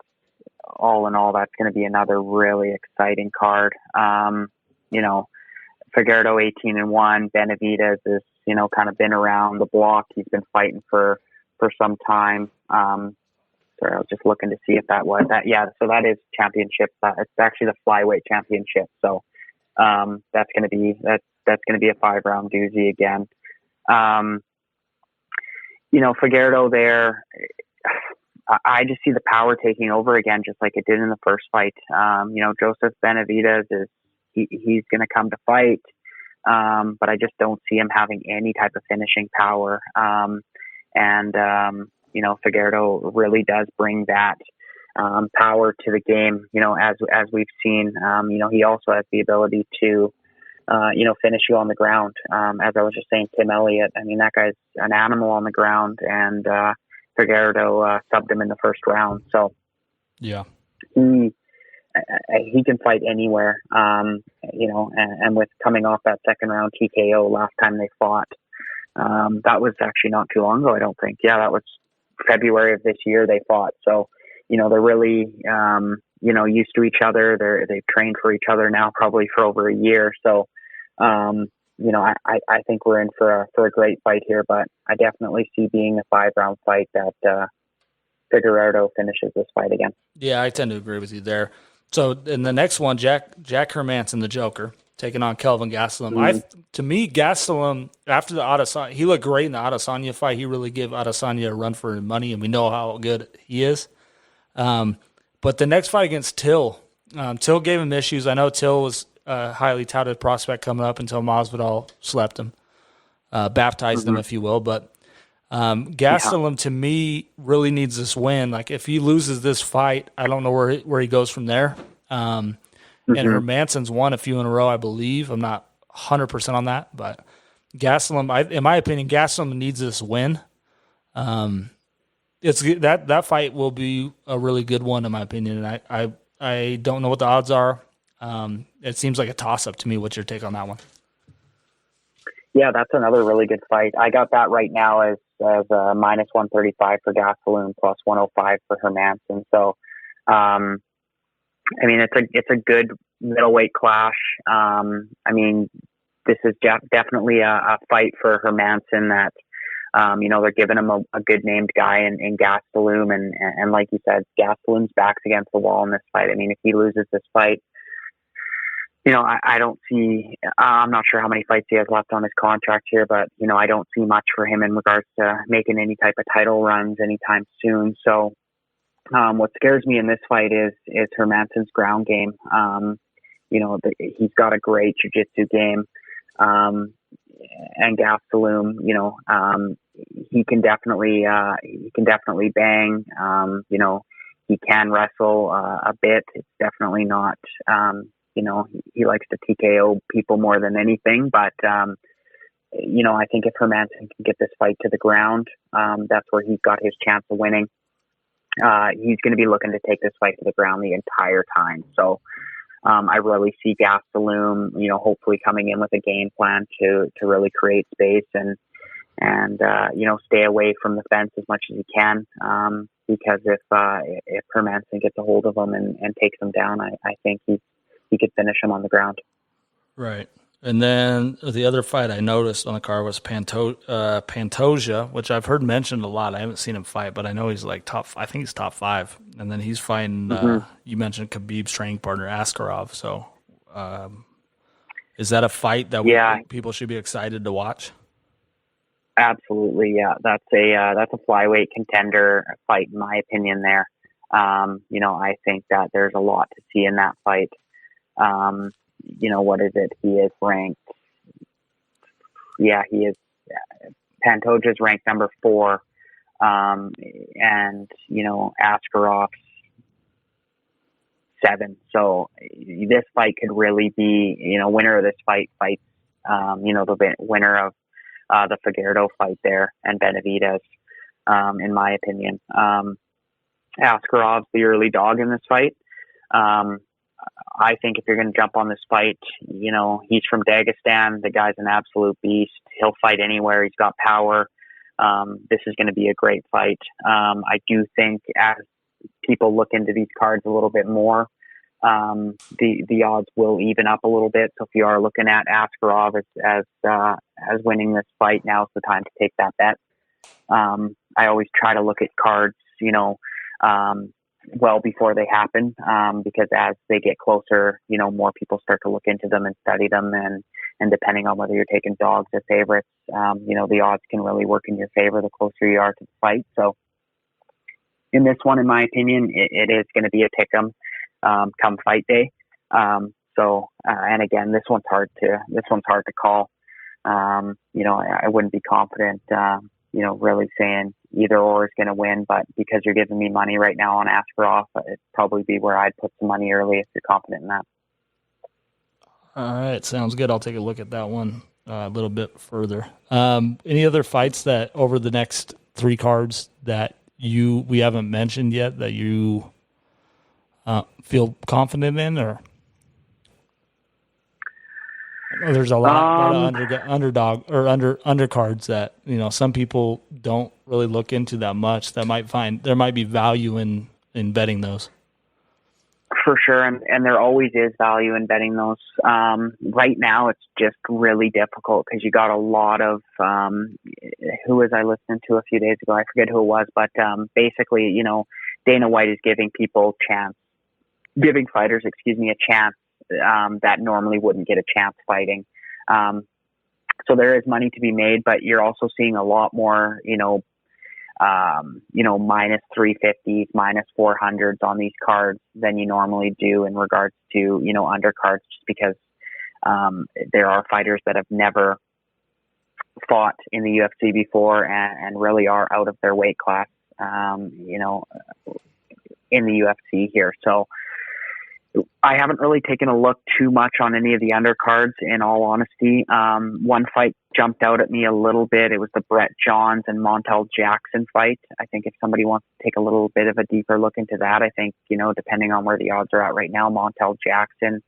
all in all, that's going to be another really exciting card. Figueroa 18-1, Benavidez is kind of been around the block. He's been fighting for some time. Sorry, I was just looking to see if that was that. Yeah, so that is championship. It's actually the flyweight championship. So that's going to be a 5-round doozy again. Figueroa there. I just see the power taking over again, just like it did in the first fight. Joseph Benavidez he's going to come to fight, but I just don't see him having any type of finishing power. Figueroa really does bring that power to the game. As we've seen, he also has the ability to, finish you on the ground. As I was just saying, Tim Elliott, I mean, that guy's an animal on the ground, and Figueroa subbed him in the first round. So yeah, he can fight anywhere, and with coming off that second round TKO last time they fought, that was actually not too long ago, I don't think. Yeah, that was February of this year they fought. So, they're really, used to each other. They've trained for each other now probably for over a year. So, I think we're in for a great fight here, but I definitely see being a 5-round fight that Figueroa finishes this fight again. Yeah, I tend to agree with you there. So in the next one, Jack Hermansson, the Joker, taking on Kelvin Gastelum. Mm-hmm. To me, Gastelum, after the Adesanya, he looked great in the Adesanya fight. He really gave Adesanya a run for his money, and we know how good he is. But the next fight against Till gave him issues. I know Till was a highly touted prospect coming up until Masvidal slept him, baptized him, if you will. But Gastelum, to me, really needs this win. Like, if he loses this fight, I don't know where he goes from there. And Hermansson's won a few in a row, I believe. I'm not 100% on that, but Gastelum, in my opinion, Gastelum needs this win. It's that fight will be a really good one, in my opinion. And I don't know what the odds are. It seems like a toss-up to me. What's your take on that one? Yeah, that's another really good fight. I got that right now as minus 135 for Gastelum, plus 105 for Hermansson. So, I mean, it's a good middleweight clash. I mean, this is definitely a fight for Hermansson that, they're giving him a good named guy in Gastelum. And like you said, Gastelum's back's against the wall in this fight. I mean, if he loses this fight, I don't see, I'm not sure how many fights he has left on his contract here, but, I don't see much for him in regards to making any type of title runs anytime soon. So, what scares me in this fight is Hermansson's ground game. He's got a great jiu-jitsu game. And Gastelum, he can definitely bang. He can wrestle a bit. It's definitely not, he likes to TKO people more than anything. But, I think if Hermansson can get this fight to the ground, that's where he's got his chance of winning. He's going to be looking to take this fight to the ground the entire time. So I really see Gastelum, hopefully coming in with a game plan to really create space and stay away from the fence as much as he can. Because if Hermansson gets a hold of him and takes him down, I think he could finish him on the ground. Right. And then the other fight I noticed on the card was Pantoja, which I've heard mentioned a lot. I haven't seen him fight, but I know he's like I think he's top 5. And then he's fighting, you mentioned Khabib's training partner, Askarov. So is that a fight that people should be excited to watch? Absolutely, yeah. That's a flyweight contender fight, in my opinion there. I think that there's a lot to see in that fight. What is it? He is ranked. Yeah, he is. Pantoja's ranked number 4. And, Askarov's 7. So this fight could really be, winner of this fight fights, the winner of the Figueiredo fight there and Benavidez, in my opinion. Askarov's the early dog in this fight. I think if you're going to jump on this fight, he's from Dagestan. The guy's an absolute beast. He'll fight anywhere. He's got power. This is going to be a great fight. I do think as people look into these cards a little bit more, the odds will even up a little bit. So if you are looking at Askarov as winning this fight, now's the time to take that bet. I always try to look at cards, well before they happen, because as they get closer, more people start to look into them and study them, and depending on whether you're taking dogs or favorites, the odds can really work in your favor the closer you are to the fight. So in this one, in my opinion, it is going to be a pick'em come fight day. And again, this one's hard to call. I wouldn't be confident, really saying either or is going to win, but because you're giving me money right now on Askarov, it'd probably be where I'd put some money early if you're confident in that. All right. Sounds good. I'll take a look at that one a little bit further. Any other fights that over the next 3 cards that we haven't mentioned yet that you feel confident in, or I know there's a lot of underdog or undercards that some people don't really look into that much. That there might be value in betting those. For sure, and there always is value in betting those. Right now, it's just really difficult because you got a lot of who was I listening to a few days ago? I forget who it was, but basically, Dana White is giving fighters, a chance that normally wouldn't get a chance fighting. So there is money to be made, but you're also seeing a lot more, minus 350s, minus 400s on these cards than you normally do in regards to, undercards, just because there are fighters that have never fought in the UFC before and really are out of their weight class, in the UFC here. So I haven't really taken a look too much on any of the undercards, in all honesty. One fight jumped out at me a little bit. It was the Brett Johns and Montel Jackson fight. I think if somebody wants to take a little bit of a deeper look into that, I think, depending on where the odds are at right now, Montel Jackson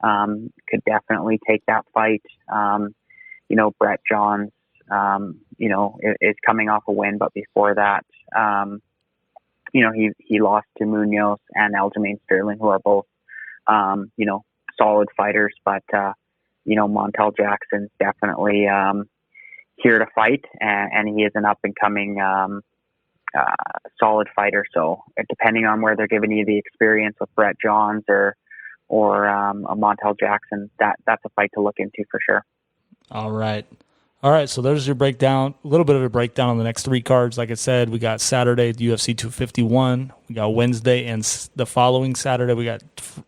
could definitely take that fight. Brett Johns, is coming off a win, but before that, he lost to Munoz and Aljamain Sterling, who are both solid fighters, but, Montel Jackson's definitely, here to fight, and he is an up and coming, solid fighter. So depending on where they're giving you the experience with Brett Johns or a Montel Jackson, that's a fight to look into for sure. All right. So there's your breakdown, a little bit of a breakdown on the next 3 cards. Like I said, we got Saturday, the UFC 251. We got Wednesday, and the following Saturday, we got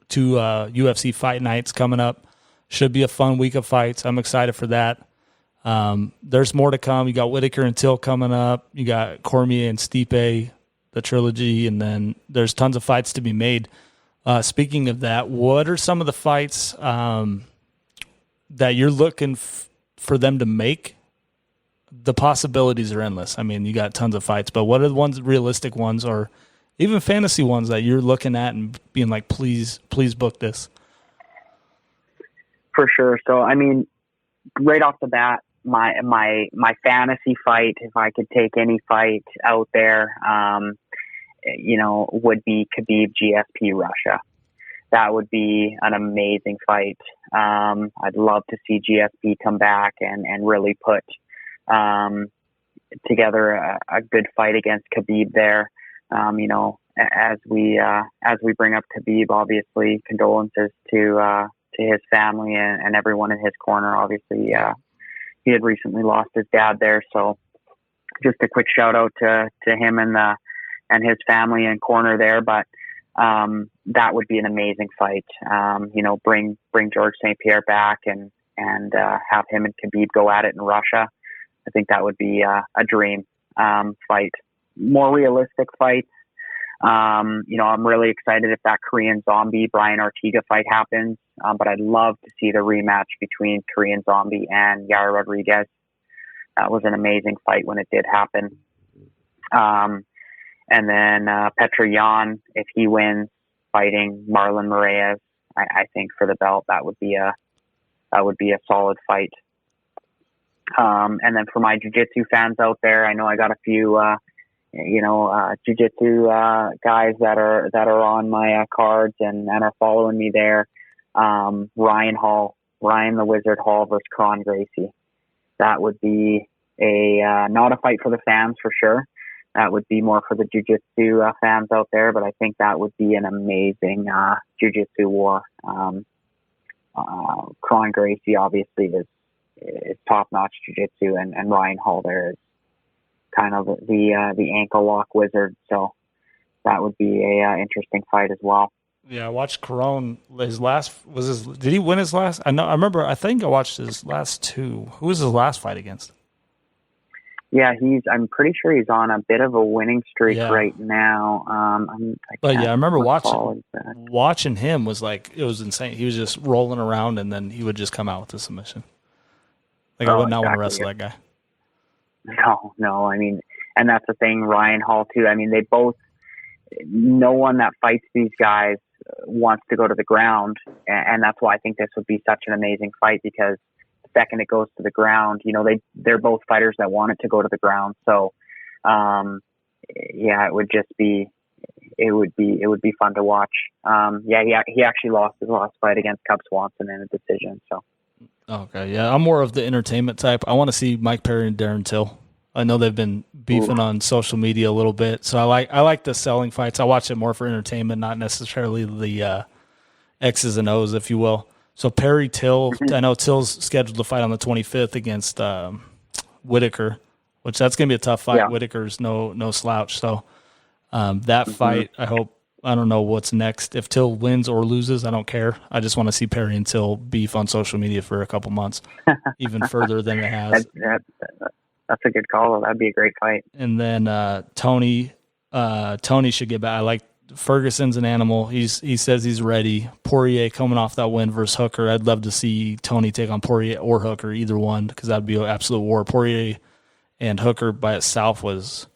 2 UFC fight nights coming up. Should be a fun week of fights. I'm excited for that. There's more to come. You got Whitaker and Till coming up. You got Cormier and Stipe, the trilogy, and then there's tons of fights to be made. Speaking of that, what are some of the fights that you're looking for them to make? The possibilities are endless. I mean, you got tons of fights, but what are the ones, realistic ones, or even fantasy ones that you're looking at and being like, please book this? For sure. So, I mean, right off the bat, my fantasy fight, if I could take any fight out there, would be Khabib GSP Russia. That would be an amazing fight. I'd love to see GSP come back and really put together a good fight against Khabib there. As we bring up Khabib, obviously condolences to his family and everyone in his corner. Obviously, he had recently lost his dad there, so just a quick shout out to him and his family and corner there. But that would be an amazing fight. Bring George St. Pierre back and have him and Khabib go at it in Russia. I think that would be a dream fight. More realistic fights. I'm really excited if that Korean Zombie Brian Ortega fight happens. But I'd love to see the rematch between Korean Zombie and Yair Rodriguez. That was an amazing fight when it did happen. And then Petr Yan, if he wins, fighting Marlon Moraes, I think for the belt, that would be a solid fight. And then for my jiu-jitsu fans out there, I know I got a few, jiu-jitsu guys that are on my cards and are following me there. Ryan the Wizard Hall versus Kron Gracie. That would be not a fight for the fans for sure. That would be more for the jiu-jitsu fans out there, but I think that would be an amazing jiu-jitsu war. Kron Gracie obviously is top-notch jiu-jitsu, and Ryan Hall there is kind of the ankle lock wizard. So that would be a interesting fight as well. Yeah, I watched Kron. Did he win his last? I think I watched his last two. Who was his last fight against? Yeah, I'm pretty sure he's on a bit of a winning streak right now. I remember watching him it was insane. He was just rolling around and then he would just come out with a submission. I would not want to wrestle that guy. No. I mean, and that's the thing, Ryan Hall too. I mean, no one that fights these guys wants to go to the ground. And that's why I think this would be such an amazing fight, because second it goes to the ground, they're both fighters that want it to go to the ground. So, it would be fun to watch. He actually lost his last fight against Cub Swanson in a decision. So, okay. Yeah. I'm more of the entertainment type. I want to see Mike Perry and Darren Till. I know they've been beefing on social media a little bit. So I like the selling fights. I watch it more for entertainment, not necessarily the, X's and O's, if you will. So Perry Till, I know Till's scheduled to fight on the 25th against Whitaker, which that's going to be a tough fight. Yeah. Whitaker's no slouch. So that fight, I don't know what's next. If Till wins or loses, I don't care. I just want to see Perry and Till beef on social media for a couple months, even further than it has. That's a good call. That'd be a great fight. And then Tony should get back. I like Ferguson's an animal. He says he's ready. Poirier coming off that win versus Hooker. I'd love to see Tony take on Poirier or Hooker, either one, because that'd be an absolute war. Poirier and Hooker by itself was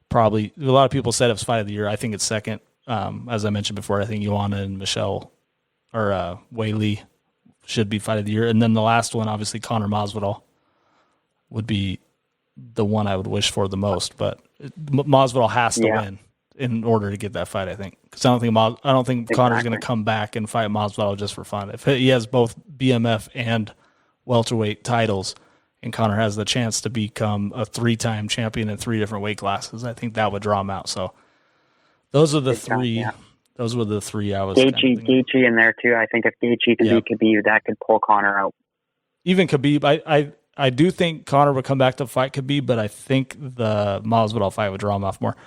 probably, a lot of people said it was fight of the year. I think it's second. As I mentioned before, I think Joanna and Michelle or Wei Lee should be fight of the year. And then the last one, obviously Conor Masvidal would be the one I would wish for the most. But Masvidal has to win in order to get that fight, I think, because I don't think exactly. Conor's going to come back and fight Masvidal just for fun. If he has both BMF and welterweight titles, and Conor has the chance to become a 3-time champion in 3 different weight classes, I think that would draw him out. So those are the three. Yeah. Those were the three I was. Gaethje in there too. I think if Gaethje could beat Khabib, that could pull Conor out. Even Khabib, I do think Conor would come back to fight Khabib, but I think the Masvidal fight would draw him off more.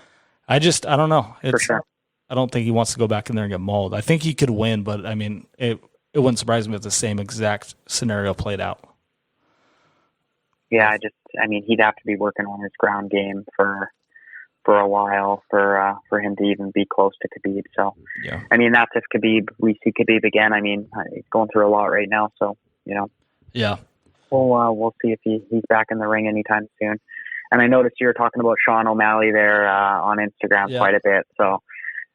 I don't know. For sure. I don't think he wants to go back in there and get mauled. I think he could win, but I mean, it wouldn't surprise me if the same exact scenario played out. Yeah, he'd have to be working on his ground game for a while for him to even be close to Khabib. So, yeah. I mean, that's if we see Khabib again. I mean, he's going through a lot right now, so Yeah. We'll see if he's back in the ring anytime soon. And I noticed you were talking about Sean O'Malley there on Instagram quite a bit. So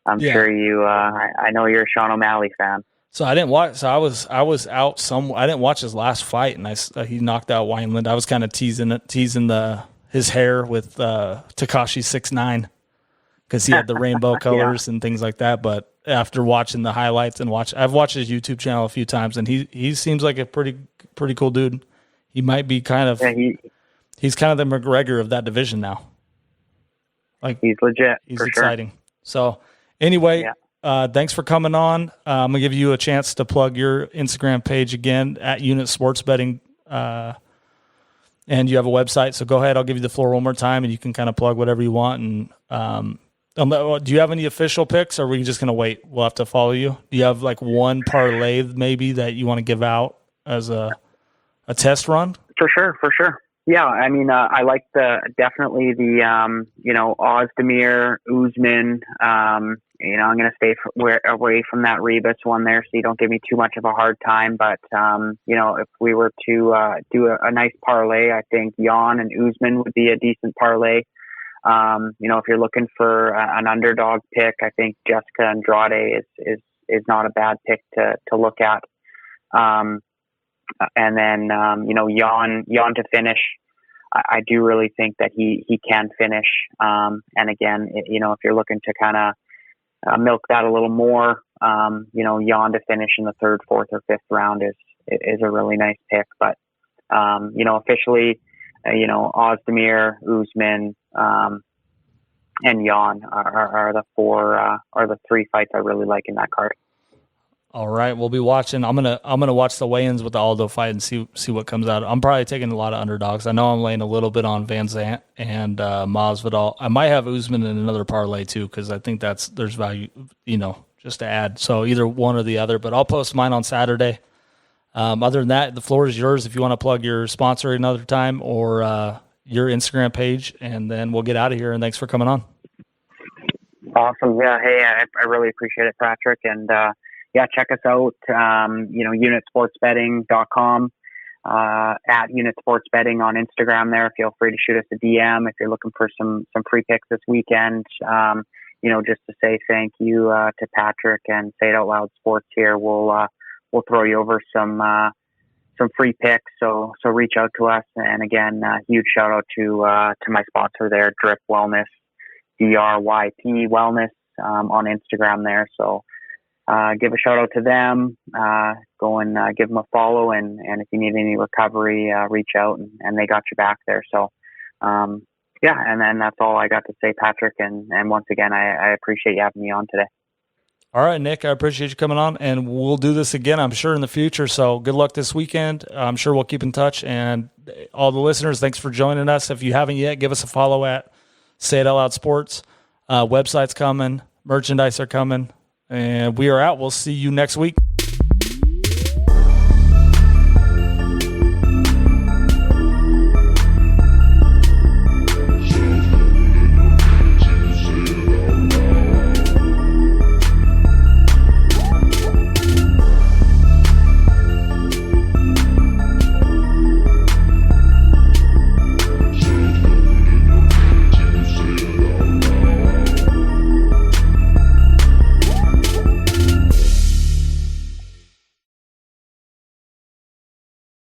I'm sure you. I know you're a Sean O'Malley fan. So I didn't watch. So I was out some. I didn't watch his last fight, and he knocked out Wineland. I was kind of teasing his hair with Tekashi 6ix9ine because he had the rainbow colors and things like that. But after watching the highlights I've watched his YouTube channel a few times, and he seems like a pretty cool dude. He might be kind of. Yeah, he's kind of the McGregor of that division now. Like he's legit. He's exciting. Sure. So anyway, thanks for coming on. I'm gonna give you a chance to plug your Instagram page again at Unit Sports Betting, and you have a website. So go ahead. I'll give you the floor one more time, and you can kind of plug whatever you want. And do you have any official picks, or are we just gonna wait? We'll have to follow you. Do you have like one parlay maybe that you want to give out as a test run? For sure. Yeah, I mean, I like definitely the Ozdemir, Usman. I'm going to stay away from that Rebus one there, so you don't give me too much of a hard time. But if we were to do a nice parlay, I think Jan and Usman would be a decent parlay. If you're looking for an underdog pick, I think Jessica Andrade is not a bad pick to look at. And then, Jan to finish. I do really think that he can finish. And again, if you're looking to kind of milk that a little more, Jan to finish in the third, fourth, or fifth round is a really nice pick. But, officially, Ozdemir, Usman, and Jan are the three fights I really like in that card. All right, we'll be watching. I'm gonna watch the weigh-ins with the Aldo fight and see what comes out. I'm probably taking a lot of underdogs. I know I'm laying a little bit on Van Zandt and Masvidal. I might have Usman in another parlay too because I think there's value, just to add. So either one or the other. But I'll post mine on Saturday. Other than that, the floor is yours if you want to plug your sponsor another time or your Instagram page, and then we'll get out of here. And thanks for coming on. Awesome. Yeah. Hey, I really appreciate it, Patrick. And check us out, unitsportsbetting.com, at unitsportsbetting on Instagram there. Feel free to shoot us a DM if you're looking for some free picks this weekend. Just to say thank you to Patrick and Say It Out Loud Sports here. We'll throw you over some free picks. So reach out to us. And again, huge shout out to my sponsor there, Drip Wellness, DRYP Wellness, on Instagram there. So, give a shout out to them, go and give them a follow. And if you need any recovery, reach out and they got you back there. So, and then that's all I got to say, Patrick. And once again, I appreciate you having me on today. All right, Nick, I appreciate you coming on, and we'll do this again, I'm sure, in the future. So good luck this weekend. I'm sure we'll keep in touch. And all the listeners, thanks for joining us. If you haven't yet, give us a follow at Say It Out Loud Sports. Website's coming. Merchandise are coming. And we are out. We'll see you next week.